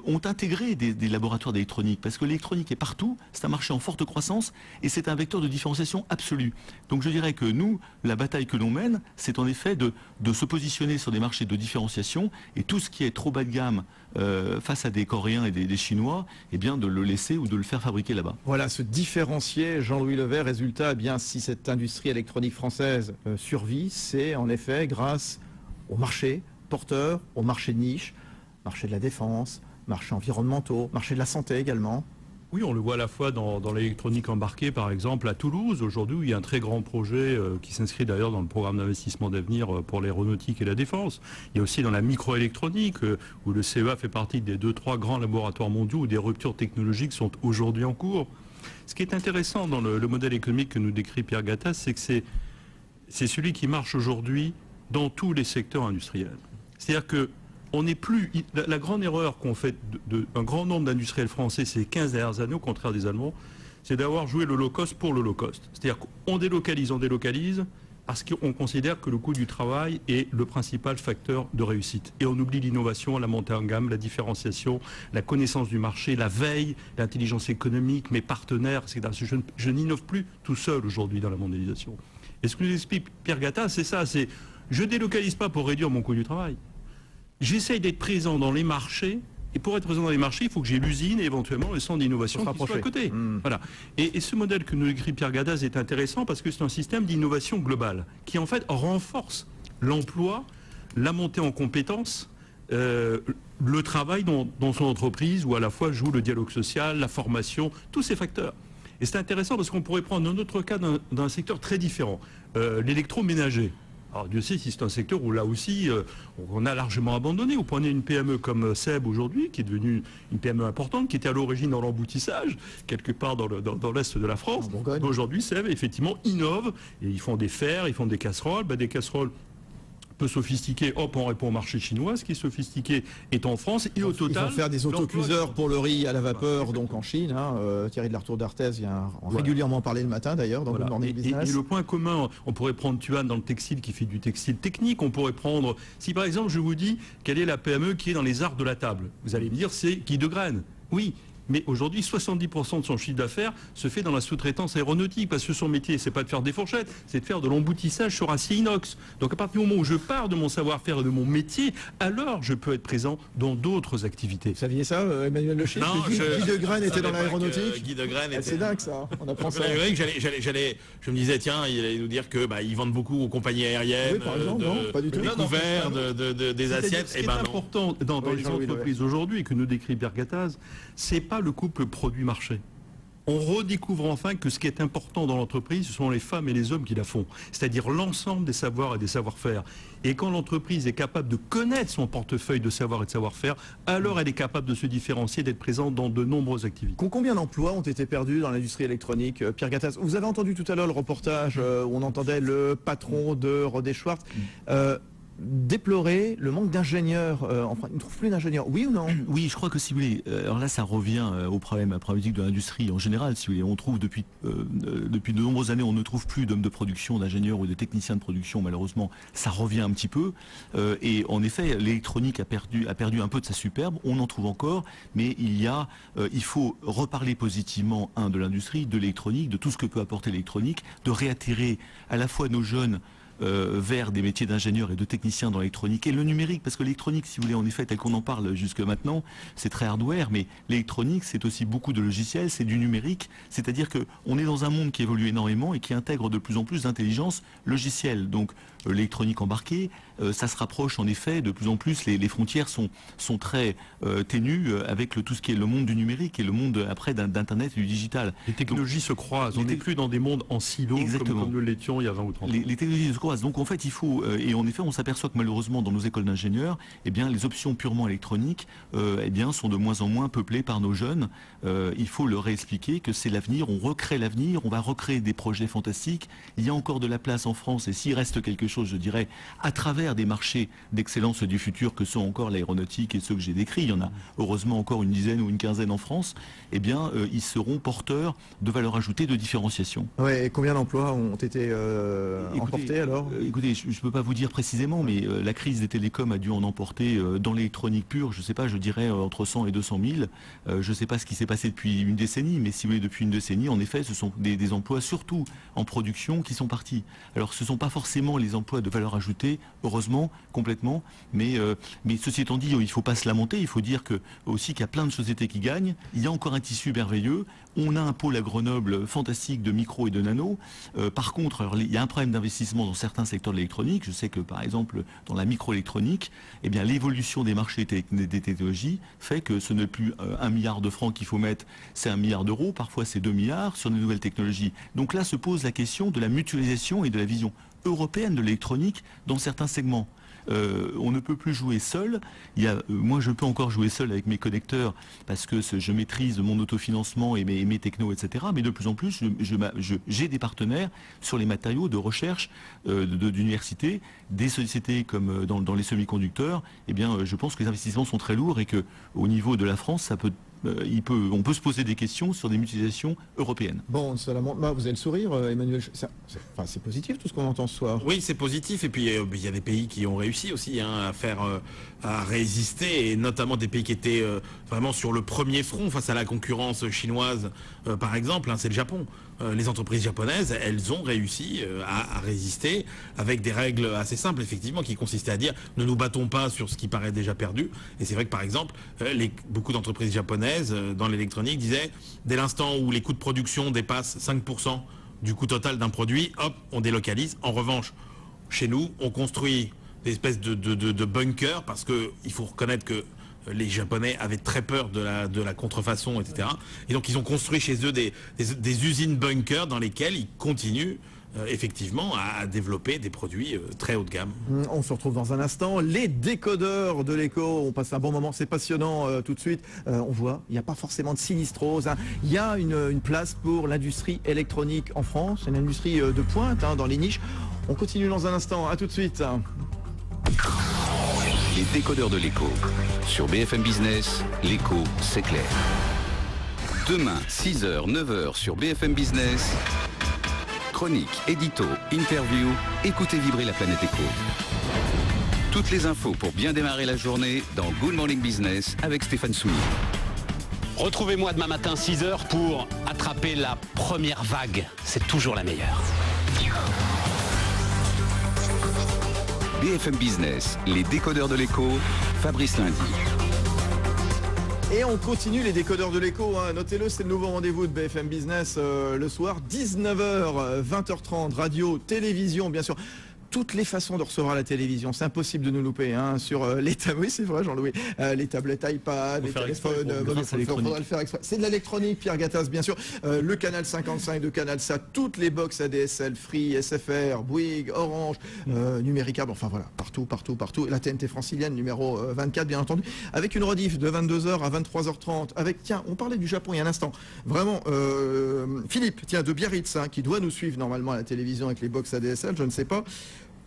ont intégré des laboratoires d'électronique, parce que l'électronique est partout, c'est un marché en forte croissance, et c'est un vecteur de différenciation absolue. Donc je dirais que nous, la bataille que l'on mène, c'est en effet de se positionner sur des marchés de différenciation, et tout ce qui est trop bas de gamme face à des Coréens et des Chinois, eh bien de le laisser ou de le faire fabriquer là-bas. Voilà, se différencier, Jean-Louis Levet. Résultat, eh bien, si cette industrie électronique française survit, c'est en effet grâce au marché porteur, au marché de niche, marché de la défense, marché environnementaux, marché de la santé également. Oui, on le voit à la fois dans l'électronique embarquée, par exemple, à Toulouse, aujourd'hui, où il y a un très grand projet qui s'inscrit d'ailleurs dans le programme d'investissement d'avenir pour l'aéronautique et la défense. Il y a aussi dans la microélectronique, où le CEA fait partie des 2-3 grands laboratoires mondiaux où des ruptures technologiques sont aujourd'hui en cours. Ce qui est intéressant dans le modèle économique que nous décrit Pierre Gattaz, c'est que c'est celui qui marche aujourd'hui dans tous les secteurs industriels. C'est-à-dire que on n'est plus... La grande erreur qu'ont fait un grand nombre d'industriels français ces 15 dernières années, au contraire des Allemands, c'est d'avoir joué le low cost pour le low cost. C'est-à-dire qu'on délocalise, parce qu'on considère que le coût du travail est le principal facteur de réussite. Et on oublie l'innovation, la montée en gamme, la différenciation, la connaissance du marché, la veille, l'intelligence économique, mes partenaires, etc. Je n'innove plus tout seul aujourd'hui dans la mondialisation. Et ce que nous explique Pierre Gattaz, c'est ça, c'est je délocalise pas pour réduire mon coût du travail. J'essaye d'être présent dans les marchés, et pour être présent dans les marchés, il faut que j'ai l'usine et éventuellement le centre d'innovation qui soit à côté. Voilà. Et ce modèle que nous écrit Pierre Gattaz est intéressant parce que c'est un système d'innovation globale qui en fait renforce l'emploi, la montée en compétences, le travail dans son entreprise où à la fois joue le dialogue social, la formation, tous ces facteurs. Et c'est intéressant parce qu'on pourrait prendre un autre cas d'un secteur très différent, l'électroménager. Alors Dieu sait si c'est un secteur où là aussi on a largement abandonné. Vous prenez une PME comme Seb aujourd'hui, qui est devenue une PME importante, qui était à l'origine dans l'emboutissage, quelque part dans l'est de la France. Aujourd'hui Seb effectivement innove, et ils font des fers, ils font des casseroles, des casseroles peu sophistiqué, hop, on répond au marché chinois. Ce qui est sophistiqué est en France et au total... Ils vont faire des autocuiseurs pour le riz à la vapeur, donc en Chine. Hein. Thierry de la Retour d'Arthez vient régulièrement parler le matin d'ailleurs dans Good Morning Business. Et le point commun, on pourrait prendre Tuan dans le textile qui fait du textile technique. On pourrait prendre, si par exemple je vous dis quelle est la PME qui est dans les arts de la table, vous allez me dire c'est Guy Degraine. Oui, Mais aujourd'hui, 70% de son chiffre d'affaires se fait dans la sous-traitance aéronautique, parce que son métier, c'est pas de faire des fourchettes, c'est de faire de l'emboutissage sur acier inox. Donc à partir du moment où je pars de mon savoir-faire et de mon métier, alors je peux être présent dans d'autres activités. Vous saviez ça, Emmanuel Le Chip? Guy de Graine était dans l'aéronautique. Guy de Graine était... C'est dingue ça, on apprend ça. Je me disais, tiens, il allait nous dire que ils vendent beaucoup aux compagnies aériennes, par exemple, non, pas du tout. des couverts, des assiettes. Ce qui est important dans les entreprises aujourd'hui, et que nous décrit Pierre Gattaz, c'est pas le couple produit-marché. On redécouvre enfin que ce qui est important dans l'entreprise, ce sont les femmes et les hommes qui la font, c'est-à-dire l'ensemble des savoirs et des savoir-faire. Et quand l'entreprise est capable de connaître son portefeuille de savoir et de savoir-faire, alors elle est capable de se différencier, d'être présente dans de nombreuses activités. Combien d'emplois ont été perdus dans l'industrie électronique, Pierre Gattaz? Vous avez entendu tout à l'heure le reportage où on entendait le patron de Rohde & Schwarz déplorer le manque d'ingénieurs. Enfin, il ne trouve plus d'ingénieurs. Oui ou non? Oui, je crois que si vous voulez, alors là ça revient au problème problématique de l'industrie en général. Si vous voulez, on trouve depuis de nombreuses années, on ne trouve plus d'hommes de production, d'ingénieurs ou de techniciens de production. Malheureusement, ça revient un petit peu. Et en effet, l'électronique a perdu un peu de sa superbe. On en trouve encore, mais il faut reparler positivement de l'industrie, de l'électronique, de tout ce que peut apporter l'électronique, de réattirer à la fois nos jeunes vers des métiers d'ingénieurs et de techniciens dans l'électronique et le numérique, parce que l'électronique, si vous voulez, en effet, tel qu'on en parle jusque maintenant, c'est très hardware, mais l'électronique, c'est aussi beaucoup de logiciels, c'est du numérique, c'est-à-dire qu'on est dans un monde qui évolue énormément et qui intègre de plus en plus d'intelligence logicielle. Donc l'électronique embarquée, ça se rapproche en effet de plus en plus, les frontières sont très ténues avec tout ce qui est le monde du numérique et le monde après d'Internet et du digital. Les technologies se croisent, on n'est plus dans des mondes en silo comme nous l'étions il y a 20 ou 30 ans. Les technologies se croisent, donc en fait il faut, et en effet on s'aperçoit que malheureusement dans nos écoles d'ingénieurs, eh bien les options purement électroniques eh bien, sont de moins en moins peuplées par nos jeunes. Il faut leur réexpliquer que c'est l'avenir, on recrée l'avenir, on va recréer des projets fantastiques, il y a encore de la place en France et s'il reste quelque chose, je dirais, à travers des marchés d'excellence du futur que sont encore l'aéronautique et ceux que j'ai décrits, il y en a heureusement encore une dizaine ou une quinzaine en France, eh bien ils seront porteurs de valeur ajoutée, de différenciation. Ouais, et combien d'emplois ont été emportés alors? Écoutez, je ne peux pas vous dire précisément, mais la crise des télécoms a dû en emporter dans l'électronique pure, je ne sais pas, je dirais entre 100 et 200 000. Je ne sais pas ce qui s'est passé depuis une décennie, mais si vous voulez, depuis une décennie, en effet, ce sont des emplois, surtout en production, qui sont partis. Alors ce ne sont pas forcément les emplois de valeur ajoutée, heureusement, complètement, mais ceci étant dit, il ne faut pas se lamenter, il faut dire aussi qu'il y a plein de sociétés qui gagnent, il y a encore un tissu merveilleux, on a un pôle à Grenoble fantastique de micro et de nano. Par contre, alors, il y a un problème d'investissement dans certains secteurs de l'électronique. Je sais que par exemple dans la microélectronique, eh bien l'évolution des marchés des technologies fait que ce n'est plus 1 milliard de francs qu'il faut mettre, c'est 1 milliard d'euros, parfois c'est 2 milliards sur de nouvelles technologies. Donc là se pose la question de la mutualisation et de la vision européenne de l'électronique dans certains segments. On ne peut plus jouer seul. Moi, je peux encore jouer seul avec mes connecteurs parce que je maîtrise mon autofinancement et mes technos, etc. Mais de plus en plus, j'ai des partenaires sur les matériaux de recherche d'université, des sociétés comme dans les semi-conducteurs. Eh bien, je pense que les investissements sont très lourds et que au niveau de la France, ça peut on peut se poser des questions sur des mutualisations européennes. Bon, vous avez le sourire, Emmanuel. C'est positif tout ce qu'on entend ce soir. Oui, c'est positif. Et puis il y a des pays qui ont réussi aussi à résister, et notamment des pays qui étaient vraiment sur le premier front face à la concurrence chinoise, par exemple. C'est le Japon. Les entreprises japonaises, elles ont réussi à résister avec des règles assez simples, effectivement, qui consistaient à dire ne nous battons pas sur ce qui paraît déjà perdu. Et c'est vrai que, par exemple, beaucoup d'entreprises japonaises dans l'électronique disaient dès l'instant où les coûts de production dépassent 5% du coût total d'un produit, hop, on délocalise. En revanche, chez nous, on construit des espèces de bunkers parce qu'il faut reconnaître que les Japonais avaient très peur de la contrefaçon, etc. Et donc ils ont construit chez eux des usines bunkers dans lesquelles ils continuent effectivement à développer des produits très haut de gamme. On se retrouve dans un instant. Les décodeurs de l'écho, on passe un bon moment, c'est passionnant tout de suite. On voit, il n'y a pas forcément de sinistrose. Il y a une place pour l'industrie électronique en France, une industrie de pointe dans les niches. On continue dans un instant, à tout de suite. Les décodeurs de l'écho. Sur BFM Business, l'écho, c'est clair. Demain, 6h, 9h sur BFM Business. Chronique, édito, interview, écoutez vibrer la planète écho. Toutes les infos pour bien démarrer la journée dans Good Morning Business avec Stéphane Soulier. Retrouvez-moi demain matin 6h pour attraper la première vague. C'est toujours la meilleure. BFM Business, les décodeurs de l'écho, Fabrice Lundi. Et on continue les décodeurs de l'écho, hein. Notez-le, c'est le nouveau rendez-vous de BFM Business le soir, 19h, 20h30, radio, télévision, bien sûr. Toutes les façons de recevoir la télévision, c'est impossible de nous louper, hein, sur les tablettes, oui c'est vrai Jean-Louis, les tablettes iPad, les téléphones, faudra le faire exprès. C'est de l'électronique, Pierre Gattaz bien sûr, le canal 55 de CanalSat, toutes les box ADSL, Free, SFR, Bouygues, Orange, Numéricable, enfin voilà, partout, la TNT francilienne numéro 24 bien entendu, avec une rediff de 22h à 23h30, avec, tiens, on parlait du Japon il y a un instant, vraiment, Philippe, tiens, de Biarritz, hein, qui doit nous suivre normalement à la télévision avec les box ADSL, je ne sais pas.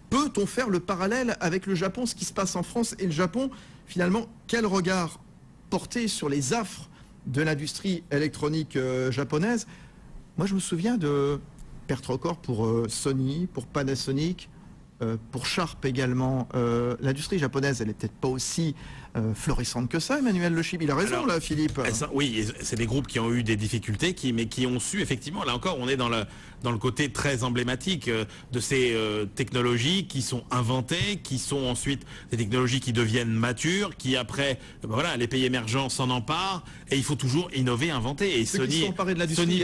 Peut-on faire le parallèle avec le Japon, ce qui se passe en France et le Japon? Finalement, quel regard porter sur les affres de l'industrie électronique japonaise? Moi, je me souviens de pertes records pour Sony, pour Panasonic, pour Sharp également. L'industrie japonaise, elle n'est peut-être pas aussi florissante que ça, Emmanuel Le Chib. Il a raison. Alors, là, Philippe. Oui, c'est des groupes qui ont eu des difficultés, mais qui ont su, effectivement, là encore, on est dans le côté très emblématique de ces technologies qui sont inventées, qui sont ensuite des technologies qui deviennent matures, qui après, voilà, les pays émergents s'en emparent, et il faut toujours innover, inventer. Et Ceux qui sont emparés de l'industrie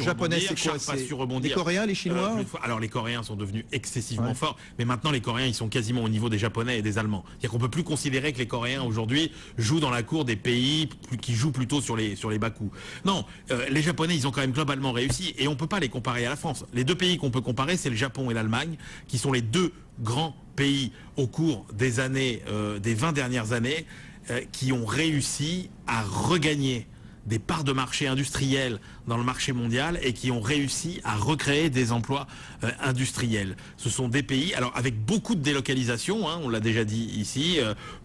japonaise, c'est quoi? Les Coréens, les Chinois? Alors les Coréens sont devenus excessivement forts, mais maintenant les Coréens, ils sont quasiment au niveau des Japonais et des Allemands. C'est-à-dire qu'on peut plus considérer que les Coréens aujourd'hui jouent dans la cour des pays qui jouent plutôt sur les bas coups. Non, les Japonais, ils ont quand même globalement réussi, et on peut pas les comparer à la France. Les deux pays qu'on peut comparer, c'est le Japon et l'Allemagne, qui sont les deux grands pays au cours des années, des 20 dernières années, qui ont réussi à regagner des parts de marché industriels dans le marché mondial et qui ont réussi à recréer des emplois industriels. Ce sont des pays, alors avec beaucoup de délocalisation, hein, on l'a déjà dit ici,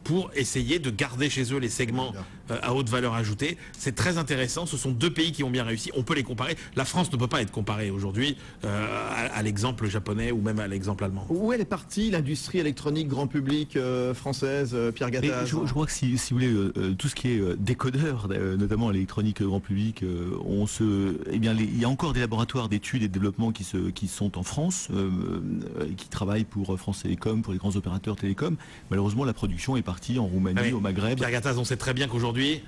pour essayer de garder chez eux les segments à haute valeur ajoutée. C'est très intéressant, ce sont deux pays qui ont bien réussi, on peut les comparer. La France ne peut pas être comparée aujourd'hui à l'exemple japonais ou même à l'exemple allemand. Où elle est partie l'industrie électronique grand public française, Pierre Gattaz? Je crois que si vous voulez, tout ce qui est décodeur, notamment l'électronique grand public, il y a encore des laboratoires d'études et de développement qui sont en France, qui travaillent pour France Télécom, pour les grands opérateurs télécoms. Malheureusement, la production est partie en Roumanie, au Maghreb. Pierre Gattaz, on sait très bien qu'aujourd'hui,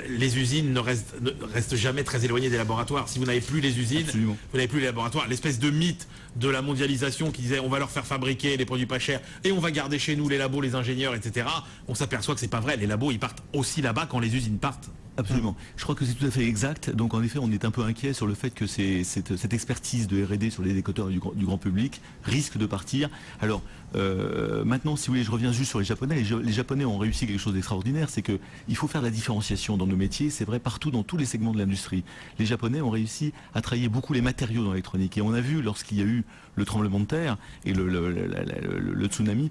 les usines ne restent jamais très éloignées des laboratoires. Si vous n'avez plus les usines, Absolument. vous n'avez plus les laboratoires. L'espèce de mythe de la mondialisation qui disait on va leur faire fabriquer les produits pas chers et on va garder chez nous les labos, les ingénieurs, etc. On s'aperçoit que c'est pas vrai. Les labos, ils partent aussi là-bas quand les usines partent. Absolument. Je crois que c'est tout à fait exact. Donc en effet, on est un peu inquiet sur le fait que cette expertise de R&D sur les décodeurs du grand public risque de partir. Alors maintenant, si vous voulez, je reviens juste sur les Japonais. Les Japonais ont réussi quelque chose d'extraordinaire, c'est qu'il faut faire de la différenciation dans nos métiers. C'est vrai partout, dans tous les segments de l'industrie. Les Japonais ont réussi à travailler beaucoup les matériaux dans l'électronique. Et on a vu, lorsqu'il y a eu le tremblement de terre et le tsunami,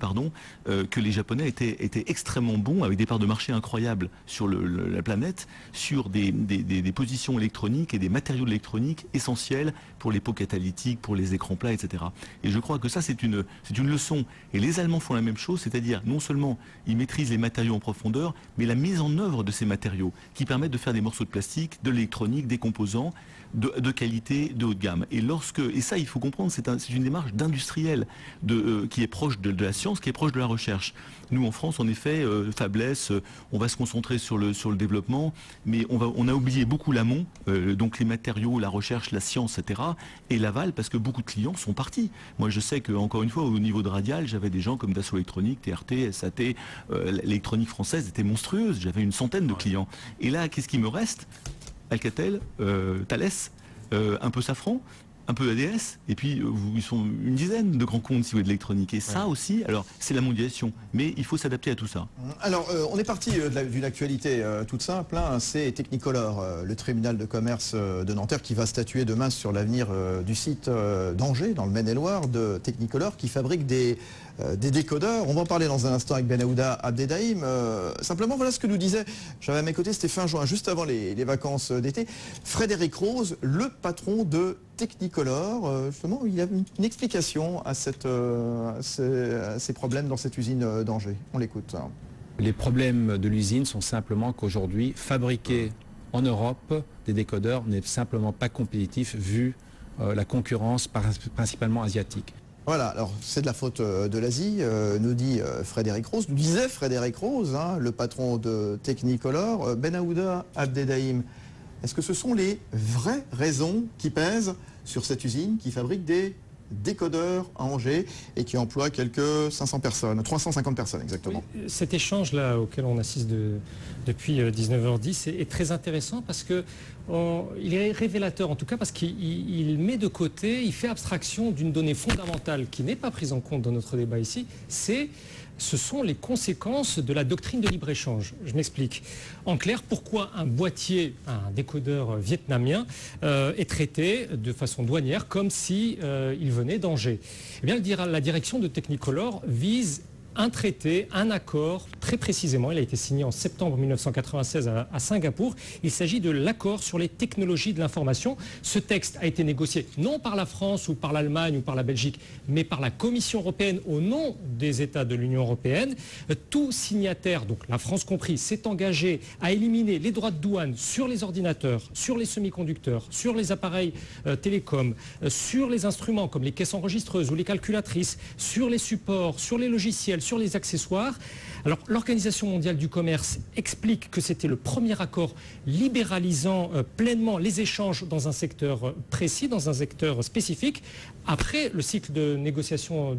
que les Japonais étaient extrêmement bons, avec des parts de marché incroyables sur la planète, sur des positions électroniques et des matériaux électroniques essentiels pour les pots catalytiques, pour les écrans plats, etc. Et je crois que ça, c'est une leçon. Et les Allemands font la même chose, c'est-à-dire non seulement ils maîtrisent les matériaux en profondeur, mais la mise en œuvre de ces matériaux qui permettent de faire des morceaux de plastique, de l'électronique, des composants de qualité, de haut de gamme. Et ça, il faut comprendre, c'est une démarche d'industriel qui est proche de la science, qui est proche de la recherche. Nous, en France, en effet, faiblesse, on va se concentrer sur le développement, mais on a oublié beaucoup l'amont, donc les matériaux, la recherche, la science, etc., et l'aval, parce que beaucoup de clients sont partis. Moi, je sais qu'encore une fois, au niveau de Radial, j'avais des gens comme Dassault Électronique, TRT, SAT, l'électronique française était monstrueuse, j'avais une centaine de clients. Et là, qu'est-ce qui me reste? Alcatel, Thales, un peu Safran, un peu ADS, et puis ils sont une dizaine de grands comptes si vous voulez de l'électronique. Et ça aussi, alors c'est la mondialisation, mais il faut s'adapter à tout ça. Alors on est parti d'une actualité toute simple, hein, c'est Technicolor, le tribunal de commerce de Nanterre qui va statuer demain sur l'avenir du site d'Angers, dans le Maine-et-Loire, de Technicolor, qui fabrique des décodeurs. On va en parler dans un instant avec Benahouda Abdedaïm. Simplement, voilà ce que nous disait, j'avais à mes côtés, c'était fin juin, juste avant les vacances d'été, Frédéric Rose, le patron de Technicolor. Justement, il y a une explication à ces problèmes dans cette usine d'Angers. On l'écoute. Les problèmes de l'usine sont simplement qu'aujourd'hui, fabriquer en Europe, des décodeurs n'est simplement pas compétitif vu la concurrence principalement asiatique. Voilà, alors c'est de la faute de l'Asie, nous dit Frédéric Rose, nous disait Frédéric Rose, hein, le patron de Technicolor. Benaouda Abdedaïm, est-ce que ce sont les vraies raisons qui pèsent sur cette usine qui fabrique des décodeurs à Angers et qui emploie quelques 500 personnes, 350 personnes exactement? Oui, cet échange-là auquel on assiste depuis 19h10 est très intéressant parce que il est révélateur en tout cas parce qu'il met de côté, il fait abstraction d'une donnée fondamentale qui n'est pas prise en compte dans notre débat ici, ce sont les conséquences de la doctrine de libre-échange. Je m'explique. En clair, pourquoi un boîtier, un décodeur vietnamien est traité de façon douanière comme si il venait d'Angers? Eh bien, la direction de Technicolor vise un traité, un accord, très précisément, il a été signé en septembre 1996 à Singapour. Il s'agit de l'accord sur les technologies de l'information. Ce texte a été négocié non par la France ou par l'Allemagne ou par la Belgique, mais par la Commission européenne au nom des États de l'Union européenne. Tout signataire, donc la France compris, s'est engagé à éliminer les droits de douane sur les ordinateurs, sur les semi-conducteurs, sur les appareils télécoms, sur les instruments comme les caisses enregistreuses ou les calculatrices, sur les supports, sur les logiciels, sur les accessoires. Alors l'Organisation mondiale du commerce explique que c'était le premier accord libéralisant pleinement les échanges dans un secteur précis, dans un secteur spécifique, après le cycle de négociation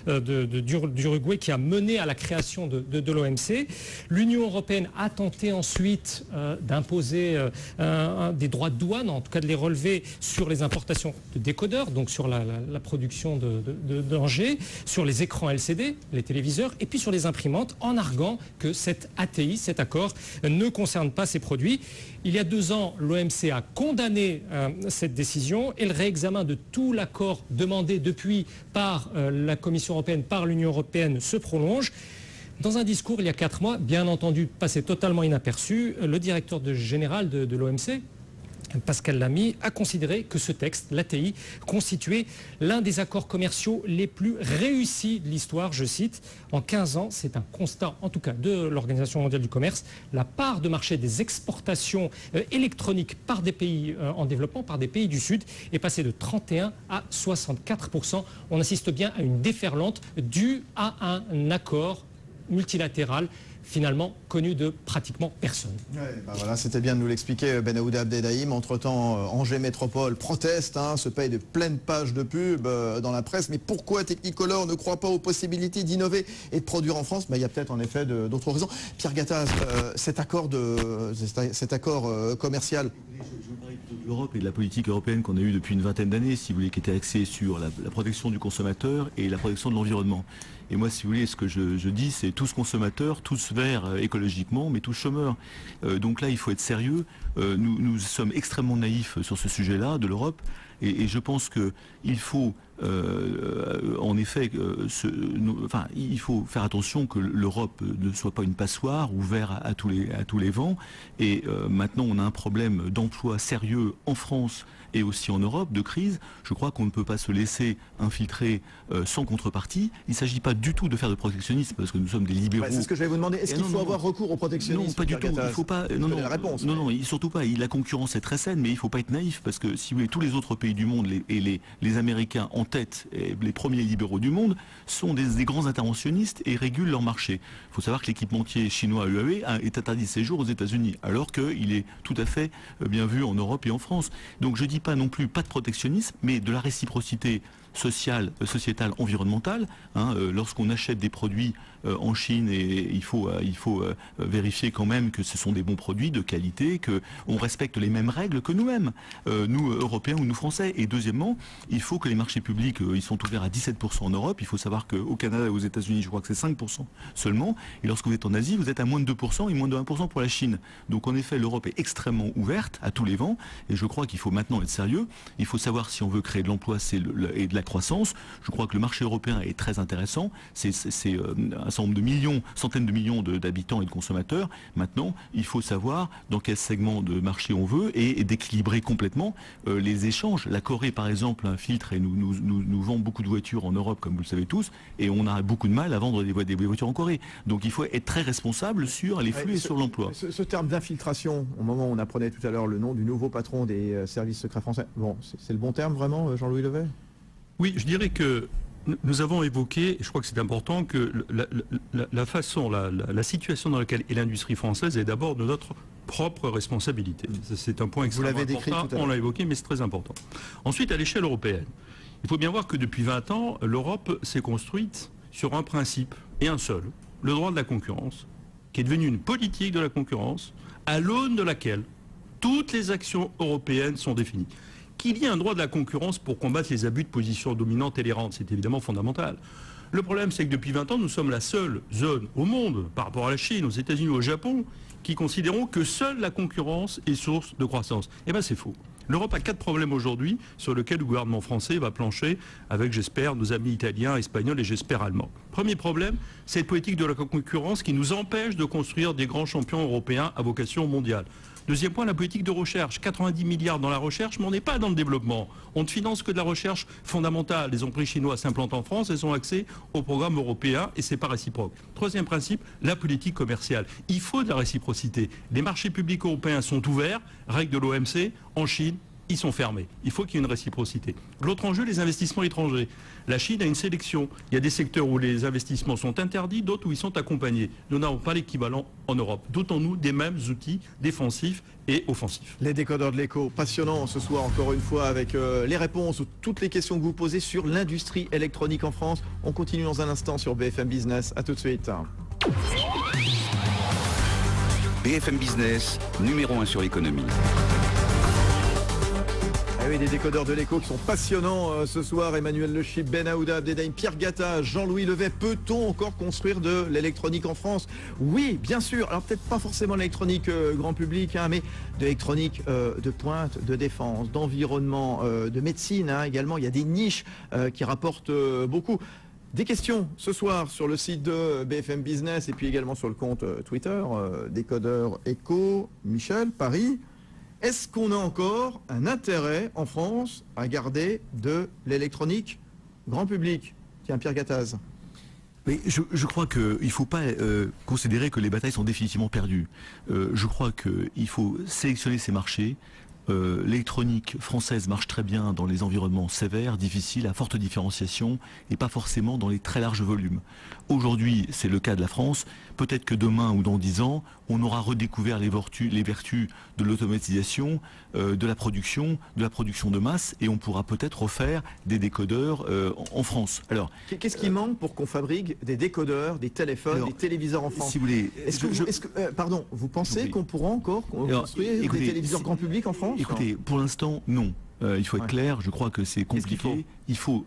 d'Uruguay qui a mené à la création de l'OMC. L'Union européenne a tenté ensuite d'imposer des droits de douane, en tout cas de les relever sur les importations de décodeurs, donc sur la production d'Angers, sur les écrans LCD, les téléviseurs, et puis sur les imprimantes, en arguant que cet ATI, cet accord, ne concerne pas ces produits. Il y a 2 ans, l'OMC a condamné cette décision et le réexamen de tout l'accord demandé depuis par la Commission européenne, par l'Union européenne, se prolonge. Dans un discours, il y a 4 mois, bien entendu passé totalement inaperçu, le directeur général de l'OMC, Pascal Lamy, a considéré que ce texte, l'ATI, constituait l'un des accords commerciaux les plus réussis de l'histoire, je cite. En 15 ans, c'est un constat, en tout cas de l'Organisation mondiale du commerce, la part de marché des exportations électroniques par des pays en développement, par des pays du Sud, est passée de 31 à 64%. On assiste bien à une déferlante due à un accord multilatéral finalement connu de pratiquement personne. Ouais, bah voilà, c'était bien de nous l'expliquer Benaouda Abdedaïm. Entre-temps, Angers Métropole proteste, se paye de pleines pages de pub dans la presse. Mais pourquoi Technicolor ne croit pas aux possibilités d'innover et de produire en France? Il y a peut-être en effet d'autres raisons. Pierre Gattaz, cet accord commercial... Je veux parler de l'Europe et de la politique européenne qu'on a eue depuis une vingtaine d'années, si vous voulez, qui était axée sur la protection du consommateur et la protection de l'environnement. Et moi, si vous voulez, ce que je dis, c'est tous consommateurs, tous verts écologiquement, mais tous chômeurs. Donc là, il faut être sérieux. Nous sommes extrêmement naïfs sur ce sujet-là de l'Europe. Et je pense qu'il faut, en effet, il faut faire attention que l'Europe ne soit pas une passoire ouverte à tous les vents. Et maintenant, on a un problème d'emploi sérieux en France et aussi en Europe, de crise. Je crois qu'on ne peut pas se laisser infiltrer sans contrepartie. Il ne s'agit pas du tout de faire de protectionnisme, parce que nous sommes des libéraux. C'est ce que je vais vous demander. Est-ce qu'il faut avoir recours au protectionnisme? Non, pas du tout. Il faut pas. Non, la réponse. Non, surtout pas. La concurrence est très saine, mais il ne faut pas être naïf, parce que si vous voulez, tous les autres pays du monde, les Américains en tête, et les premiers libéraux du monde, sont des grands interventionnistes et régulent leur marché. Il faut savoir que l'équipementier chinois Huawei est interdit de séjour aux États-Unis, alors qu'il est tout à fait bien vu en Europe et en France. Donc je dis pas non plus pas de protectionnisme, mais de la réciprocité sociale, sociétale, environnementale. Lorsqu'on achète des produits en Chine, et il faut vérifier quand même que ce sont des bons produits de qualité, qu'on respecte les mêmes règles que nous-mêmes, nous Européens ou nous Français. Et deuxièmement, il faut que les marchés publics, ils sont ouverts à 17% en Europe. Il faut savoir qu'au Canada et aux États-Unis, je crois que c'est 5% seulement. Et lorsque vous êtes en Asie, vous êtes à moins de 2% et moins de 1% pour la Chine. Donc en effet, l'Europe est extrêmement ouverte à tous les vents. Et je crois qu'il faut maintenant être sérieux. Il faut savoir si on veut créer de l'emploi et de la croissance. Je crois que le marché européen est très intéressant. C'est un certain nombre de millions, centaines de millions d'habitants et de consommateurs. Maintenant, il faut savoir dans quel segment de marché on veut et d'équilibrer complètement les échanges. La Corée, par exemple, a un filtre et nous vend beaucoup de voitures en Europe, comme vous le savez tous, et on a beaucoup de mal à vendre des voitures en Corée. Donc il faut être très responsable sur les flux et sur l'emploi. Ce terme d'infiltration, au moment où on apprenait tout à l'heure le nom du nouveau patron des services secrets français, bon, c'est le bon terme vraiment, Jean-Louis Levet? Oui, je dirais que nous avons évoqué, et je crois que c'est important, que la situation dans laquelle est l'industrie française est d'abord de notre propre responsabilité. C'est un point extrêmement important, on l'a évoqué, mais c'est très important. Ensuite, à l'échelle européenne, il faut bien voir que depuis 20 ans, l'Europe s'est construite sur un principe, et un seul, le droit de la concurrence, qui est devenu une politique de la concurrence, à l'aune de laquelle toutes les actions européennes sont définies. Qu'il y ait un droit de la concurrence pour combattre les abus de position dominante et les rentes, c'est évidemment fondamental. Le problème, c'est que depuis 20 ans, nous sommes la seule zone au monde, par rapport à la Chine, aux États-Unis, au Japon, qui considérons que seule la concurrence est source de croissance. Eh bien, c'est faux. L'Europe a 4 problèmes aujourd'hui sur lesquels le gouvernement français va plancher avec, j'espère, nos amis italiens, espagnols et j'espère allemands. Premier problème, c'est la politique de la concurrence qui nous empêche de construire des grands champions européens à vocation mondiale. Deuxième point, la politique de recherche. 90 milliards dans la recherche, mais on n'est pas dans le développement. On ne finance que de la recherche fondamentale. Les entreprises chinoises s'implantent en France, elles ont accès au programme européen et c'est pas réciproque. Troisième principe, la politique commerciale. Il faut de la réciprocité. Les marchés publics européens sont ouverts, règle de l'OMC, en Chine, ils sont fermés. Il faut qu'il y ait une réciprocité. L'autre enjeu, les investissements étrangers. La Chine a une sélection. Il y a des secteurs où les investissements sont interdits, d'autres où ils sont accompagnés. Nous n'avons pas l'équivalent en Europe. Dotons-nous des mêmes outils défensifs et offensifs. Les décodeurs de l'écho, passionnant ce soir encore une fois avec les réponses, toutes les questions que vous posez sur l'industrie électronique en France. On continue dans un instant sur BFM Business. À tout de suite. BFM Business, numéro 1 sur l'économie. Ah oui, des décodeurs de l'écho qui sont passionnants ce soir. Emmanuel Le Chip, Ben Aouda, Abdeldaïm, Pierre Gattaz, Jean-Louis Levet. Peut-on encore construire de l'électronique en France? Oui, bien sûr. Alors peut-être pas forcément l'électronique grand public, hein, mais de l'électronique de pointe, de défense, d'environnement, de médecine également. Il y a des niches qui rapportent beaucoup. Des questions ce soir sur le site de BFM Business et puis également sur le compte Twitter, décodeur écho, Michel, Paris. Est-ce qu'on a encore un intérêt en France à garder de l'électronique grand public? Tiens, Pierre Gattaz. Mais je crois qu'il ne faut pas considérer que les batailles sont définitivement perdues. Je crois qu'il faut sélectionner ces marchés. L'électronique française marche très bien dans les environnements sévères, difficiles, à forte différenciation et pas forcément dans les très larges volumes. Aujourd'hui, c'est le cas de la France. Peut-être que demain ou dans 10 ans, on aura redécouvert les vertus de l'automatisation, de la production de masse et on pourra peut-être refaire des décodeurs en France. Alors, qu'est-ce qui manque pour qu'on fabrique des décodeurs, des téléphones, des téléviseurs en France? Si vous voulez, pardon, vous pensez qu'on pourra encore construire des téléviseurs grand public en France? Écoutez, pour l'instant, non. Il faut être clair, je crois que c'est compliqué. Il faut,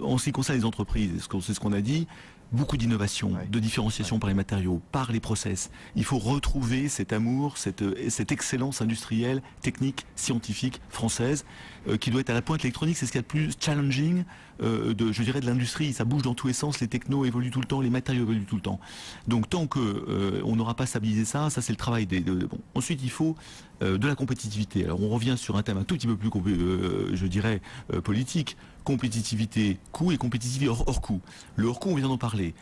en ce qui concerne les entreprises, c'est ce qu'on a dit, beaucoup d'innovation, de différenciation par les matériaux, par les process. Il faut retrouver cet amour, cette excellence industrielle, technique, scientifique, française, qui doit être à la pointe. L'électronique, c'est ce qu'il y a de plus challenging, je dirais, de l'industrie. Ça bouge dans tous les sens, les technos évoluent tout le temps, les matériaux évoluent tout le temps. Donc tant qu'on n'aura pas stabilisé ça c'est le travail bon. Ensuite, il faut de la compétitivité. Alors on revient sur un thème un tout petit peu plus, je dirais, politique. Compétitivité, coût et compétitivité hors coût. Le hors coût, on vient d'en parler.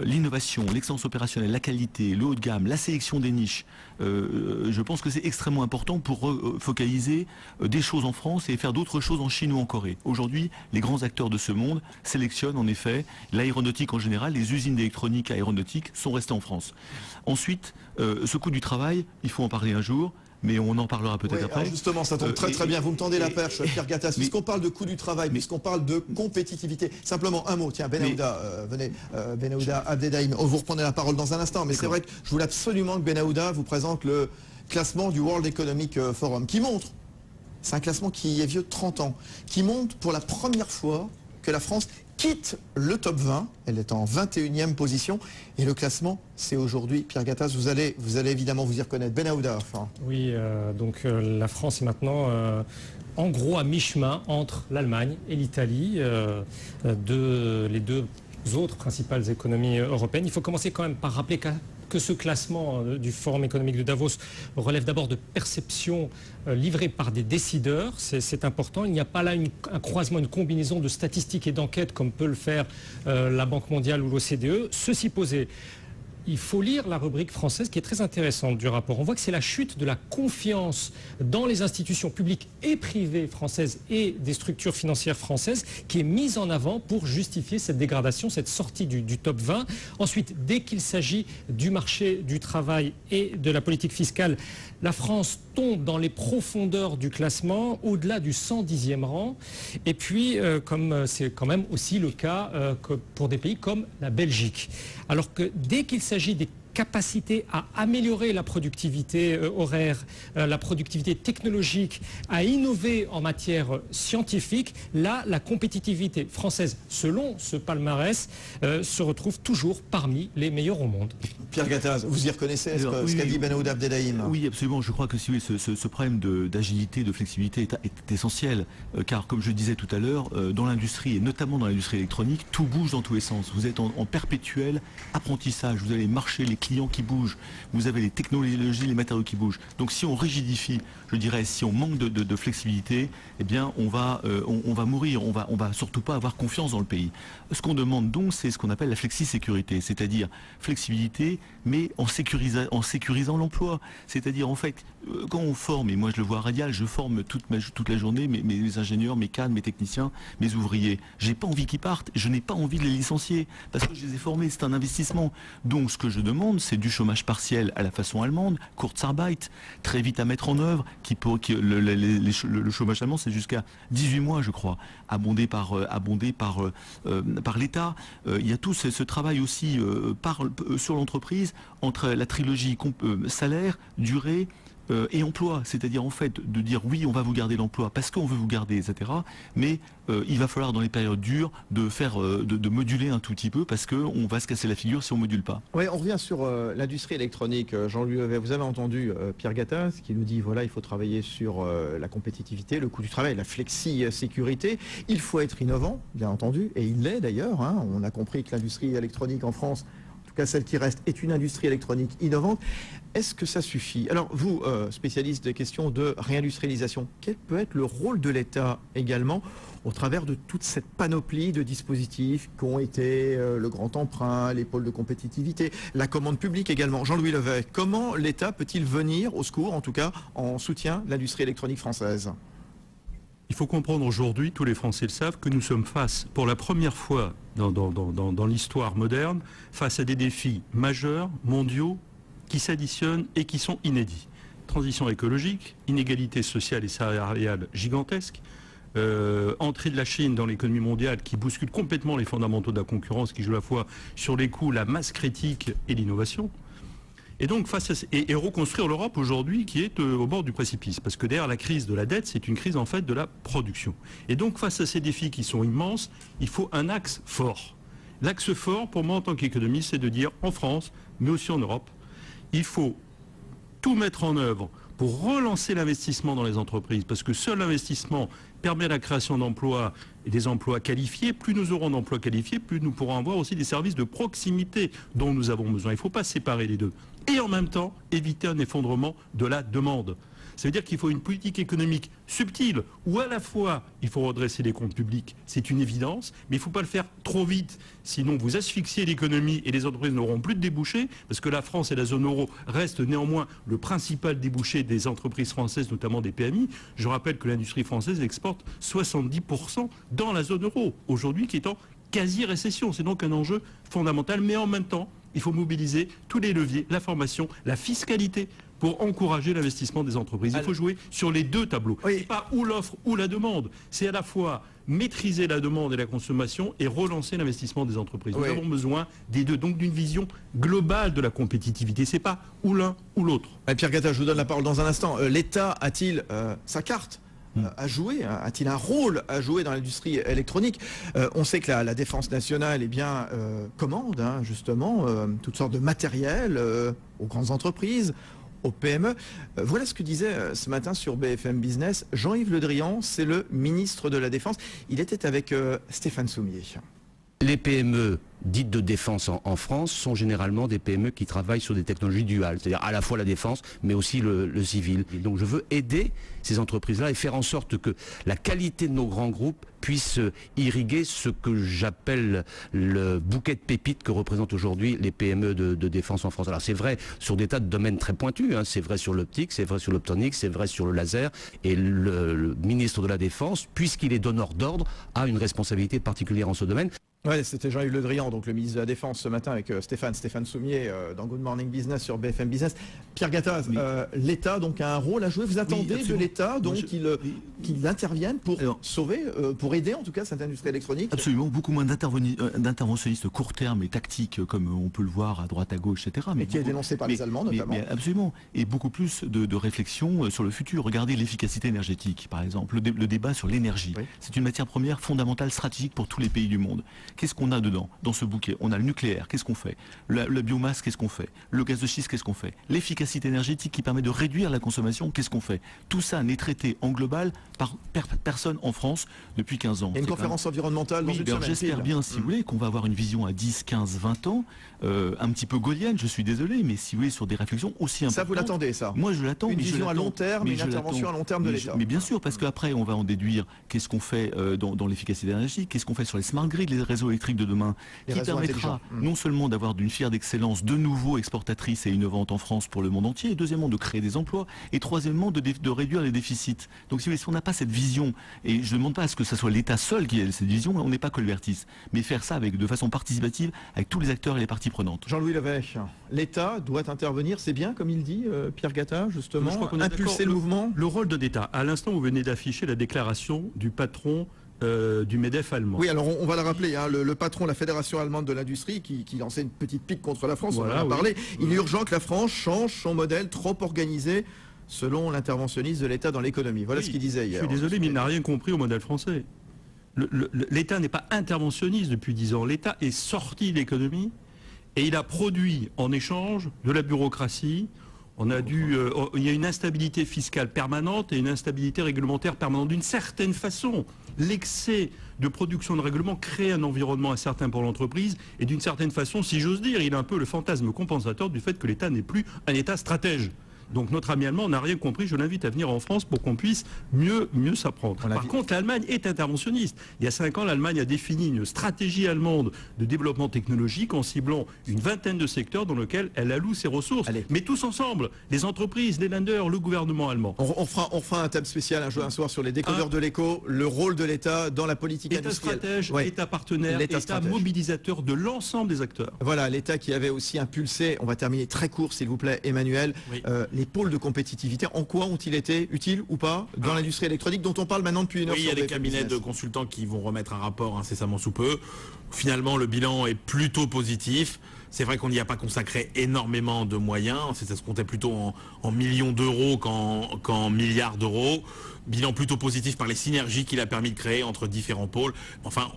L'innovation, l'excellence opérationnelle, la qualité, le haut de gamme, la sélection des niches. Je pense que c'est extrêmement important pour focaliser des choses en France et faire d'autres choses en Chine ou en Corée. Aujourd'hui, les grands acteurs de ce monde sélectionnent en effet l'aéronautique en général. Les usines d'électronique aéronautique sont restées en France. Ensuite, ce coût du travail, il faut en parler un jour. Mais on en parlera peut-être après. Alors justement, ça tombe très bien. Vous me tendez la perche, Pierre Gattaz. Puisqu'on parle de coût du travail, puisqu'on parle de compétitivité. Simplement un mot. Tiens, Ben Aouda, venez. Ben Aouda, Abdeldaïm. Vous reprenez la parole dans un instant. Mais c'est vrai que je voulais absolument que Ben Aouda vous présente le classement du World Economic Forum. Qui montre, c'est un classement qui est vieux de 30 ans, qui montre pour la première fois que la France quitte le top 20, elle est en 21e position, et le classement, c'est aujourd'hui, Pierre Gattaz, vous allez évidemment vous y reconnaître. Ben Aouda, enfin. Oui, donc la France est maintenant en gros à mi-chemin entre l'Allemagne et l'Italie, les deux autres principales économies européennes. Il faut commencer quand même par rappeler que ce classement du Forum économique de Davos relève d'abord de perceptions livrées par des décideurs. C'est important. Il n'y a pas là un croisement, une combinaison de statistiques et d'enquêtes comme peut le faire la Banque mondiale ou l'OCDE. Ceci posé, il faut lire la rubrique française qui est très intéressante du rapport. On voit que c'est la chute de la confiance dans les institutions publiques et privées françaises et des structures financières françaises qui est mise en avant pour justifier cette dégradation, cette sortie du top 20. Ensuite, dès qu'il s'agit du marché du travail et de la politique fiscale, la France tombe dans les profondeurs du classement, au-delà du 110e rang. Et puis, comme c'est quand même aussi le cas pour des pays comme la Belgique. Alors que dès qu'il s'agit des capacité à améliorer la productivité horaire, la productivité technologique, à innover en matière scientifique, là, la compétitivité française, selon ce palmarès, se retrouve toujours parmi les meilleurs au monde. Pierre Gattaz, vous y reconnaissez ce qu'a dit Benoît Abdelhaim? Oui, absolument. Je crois que ce problème d'agilité, de flexibilité est essentiel, car comme je disais tout à l'heure, dans l'industrie, et notamment dans l'industrie électronique, tout bouge dans tous les sens. Vous êtes en perpétuel apprentissage, vous avez les marchés, les clients qui bougent, vous avez les technologies, les matériaux qui bougent. Donc si on rigidifie, je dirais, si on manque de flexibilité, eh bien on va mourir, on va surtout pas avoir confiance dans le pays. Ce qu'on demande donc, c'est ce qu'on appelle la flexi-sécurité, c'est-à-dire flexibilité, mais en sécurisant l'emploi. C'est-à-dire en fait, quand on forme, et moi je le vois à Radial, je forme toute la journée mes ingénieurs, mes cadres, mes techniciens, mes ouvriers. J'ai pas envie qu'ils partent, je n'ai pas envie de les licencier, parce que je les ai formés, c'est un investissement. Donc ce que je demande, c'est du chômage partiel à la façon allemande, Kurzarbeit, très vite à mettre en œuvre, le chômage allemand c'est jusqu'à 18 mois je crois, abondé par l'État. Il y a tout ce travail aussi sur l'entreprise entre la trilogie salaire, durée et emploi, c'est-à-dire en fait de dire oui on va vous garder l'emploi parce qu'on veut vous garder, etc. Mais il va falloir dans les périodes dures de moduler un tout petit peu parce qu'on va se casser la figure si on ne module pas. Oui, on revient sur l'industrie électronique. Jean-Louis Levet, vous avez entendu Pierre Gattaz qui nous dit voilà, il faut travailler sur la compétitivité, le coût du travail, la flexi-sécurité. Il faut être innovant, bien entendu, et il l'est d'ailleurs. Hein. On a compris que l'industrie électronique en France, en tout cas celle qui reste, est une industrie électronique innovante. Est-ce que ça suffit? Alors vous, spécialiste des questions de réindustrialisation, quel peut être le rôle de l'État également au travers de toute cette panoplie de dispositifs qui ont été le grand emprunt, les pôles de compétitivité, la commande publique également? Jean-Louis Levet, comment l'État peut-il venir au secours, en tout cas en soutien de l'industrie électronique française? Il faut comprendre aujourd'hui, tous les Français le savent, que nous sommes face, pour la première fois dans l'histoire moderne, face à des défis majeurs, mondiaux, qui s'additionnent et qui sont inédits. Transition écologique, inégalité sociale et salariale gigantesque, entrée de la Chine dans l'économie mondiale qui bouscule complètement les fondamentaux de la concurrence, qui joue à la fois sur les coûts, la masse critique et l'innovation. Et donc et reconstruire l'Europe aujourd'hui qui est au bord du précipice. Parce que derrière la crise de la dette, c'est une crise en fait de la production. Et donc face à ces défis qui sont immenses, il faut un axe fort. L'axe fort, pour moi en tant qu'économiste, c'est de dire en France, mais aussi en Europe, il faut tout mettre en œuvre pour relancer l'investissement dans les entreprises. Parce que seul l'investissement permet la création d'emplois et des emplois qualifiés. Plus nous aurons d'emplois qualifiés, plus nous pourrons avoir aussi des services de proximité dont nous avons besoin. Il ne faut pas séparer les deux. Et en même temps, éviter un effondrement de la demande. Ça veut dire qu'il faut une politique économique subtile, où à la fois il faut redresser les comptes publics, c'est une évidence, mais il ne faut pas le faire trop vite, sinon vous asphyxiez l'économie et les entreprises n'auront plus de débouchés, parce que la France et la zone euro restent néanmoins le principal débouché des entreprises françaises, notamment des PMI. Je rappelle que l'industrie française exporte 70% dans la zone euro, aujourd'hui qui est en quasi-récession. C'est donc un enjeu fondamental, mais en même temps, il faut mobiliser tous les leviers, la formation, la fiscalité, pour encourager l'investissement des entreprises. Il faut jouer sur les deux tableaux. Oui. C'est pas ou l'offre ou la demande. C'est à la fois maîtriser la demande et la consommation et relancer l'investissement des entreprises. Nous avons besoin des deux, donc d'une vision globale de la compétitivité. C'est pas ou l'un ou l'autre. Pierre Gattaz, je vous donne la parole dans un instant. L'État a-t-il sa carte à jouer? A-t-il un rôle à jouer dans l'industrie électronique? On sait que la défense nationale commande justement toutes sortes de matériel aux grandes entreprises, aux PME. Voilà ce que disait ce matin sur BFM Business Jean-Yves Le Drian, c'est le ministre de la Défense. Il était avec Stéphane Soumier. Les PME dites de défense en France sont généralement des PME qui travaillent sur des technologies duales, c'est-à-dire à la fois la défense mais aussi le civil. Et donc je veux aider ces entreprises-là et faire en sorte que la qualité de nos grands groupes puisse irriguer ce que j'appelle le bouquet de pépites que représentent aujourd'hui les PME de défense en France. Alors c'est vrai sur des tas de domaines très pointus, hein. C'est vrai sur l'optique, c'est vrai sur l'optronique, c'est vrai sur le laser, et le ministre de la Défense, puisqu'il est donneur d'ordre, a une responsabilité particulière en ce domaine. Ouais, c'était Jean-Yves Le Drian, donc le ministre de la Défense ce matin avec Stéphane Soumier dans Good Morning Business sur BFM Business. Pierre Gattaz, oui. L'État donc a un rôle à jouer. Vous attendez de l'État donc qu'il intervienne pour sauver, pour aider en tout cas cette industrie électronique? Absolument, beaucoup moins d'interventionnistes court terme et tactiques comme on peut le voir à droite, à gauche, etc. Mais qui est dénoncé par les Allemands notamment. Mais absolument, et beaucoup plus de réflexion sur le futur. Regardez l'efficacité énergétique par exemple, le débat sur l'énergie. Oui. C'est une matière première fondamentale, stratégique pour tous les pays du monde. Qu'est-ce qu'on a dedans, dans ce bouquet? On a le nucléaire, qu'est-ce qu'on fait? La biomasse, qu'est-ce qu'on fait? Le gaz de schiste, qu'est-ce qu'on fait? L'efficacité énergétique qui permet de réduire la consommation, qu'est-ce qu'on fait? Tout ça n'est traité en global par personne en France depuis 15 ans. Il y a une conférence environnementale dans une semaine. J'espère bien, si vous voulez, qu'on va avoir une vision à 10, 15, 20 ans, un petit peu gaulienne, je suis désolé, mais si vous voulez, sur des réflexions aussi importantes. Ça, vous l'attendez, ça? Moi, je l'attends. Une vision à long terme, une intervention à long terme de l'État. Mais bien sûr, parce qu'après, on va en déduire qu'est-ce qu'on fait dans l'efficacité énergétique, qu'est-ce qu'on fait sur les smart grids, les réseaux électriques de demain, qui permettra non seulement d'avoir d'une fière d'excellence de nouveau exportatrice et innovante en France pour le monde entier, et deuxièmement de créer des emplois, et troisièmement de réduire les déficits. Donc si on n'a pas cette vision, et je ne demande pas à ce que ce soit l'État seul qui ait cette vision, on n'est pas Colbertis, mais faire ça de façon participative avec tous les acteurs et les parties prenantes. Jean-Louis Levet, l'État doit intervenir, c'est bien comme il dit Pierre Gattaz, justement, impulser le mouvement. Le rôle de l'État. À l'instant, vous venez d'afficher la déclaration du patron du MEDEF allemand. Oui, alors on va le rappeler, hein, le patron de la Fédération allemande de l'industrie qui lançait une petite pique contre la France, voilà, on en a parlé. Il est urgent que la France change son modèle trop organisé selon l'interventionnisme de l'État dans l'économie. Voilà ce qu'il disait hier. Je suis désolé, mais il n'a rien compris au modèle français. L'État n'est pas interventionniste depuis 10 ans. L'État est sorti de l'économie et il a produit en échange de la bureaucratie. Il y a une instabilité fiscale permanente et une instabilité réglementaire permanente. D'une certaine façon, l'excès de production de règlements crée un environnement incertain pour l'entreprise et d'une certaine façon, si j'ose dire, il a un peu le fantasme compensateur du fait que l'État n'est plus un État stratège. Donc notre ami allemand n'a rien compris, je l'invite à venir en France pour qu'on puisse mieux s'apprendre. Par contre, l'Allemagne est interventionniste. Il y a 5 ans, l'Allemagne a défini une stratégie allemande de développement technologique en ciblant une vingtaine de secteurs dans lesquels elle alloue ses ressources. Allez. Mais tous ensemble, les entreprises, les länders, le gouvernement allemand. On fera un thème spécial un soir sur les décodeurs de l'écho, le rôle de l'État dans la politique industrielle. État stratège, État partenaire, État mobilisateur de l'ensemble des acteurs. Voilà, l'État qui avait aussi impulsé, on va terminer très court s'il vous plaît Emmanuel, oui. Les pôles de compétitivité, en quoi ont-ils été utiles ou pas dans l'industrie électronique dont on parle maintenant depuis une heure? Oui, il y a des cabinets de consultants qui vont remettre un rapport incessamment sous peu. Finalement, le bilan est plutôt positif. C'est vrai qu'on n'y a pas consacré énormément de moyens. Ça se comptait plutôt en millions d'euros qu'en milliards d'euros. Bilan plutôt positif par les synergies qu'il a permis de créer entre différents pôles. Enfin,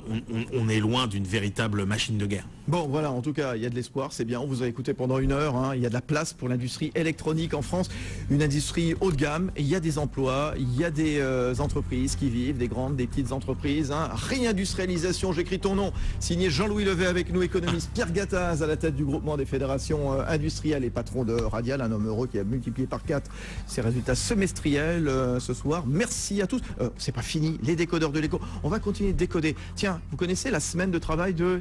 on est loin d'une véritable machine de guerre. Bon, voilà, en tout cas, il y a de l'espoir, c'est bien. On vous a écouté pendant une heure. Hein. Il y a de la place pour l'industrie électronique en France. Une industrie haut de gamme. Il y a des emplois, il y a des entreprises qui vivent, des grandes, des petites entreprises. Hein. Réindustrialisation, j'écris ton nom. Signé Jean-Louis Levet avec nous, économiste. Pierre Gattaz à la tête du groupement des fédérations industrielles et patron de Radial, un homme heureux qui a multiplié par 4 ses résultats semestriels ce soir. Merci à tous. C'est pas fini, les décodeurs de l'écho. On va continuer de décoder. Tiens, vous connaissez la semaine de travail de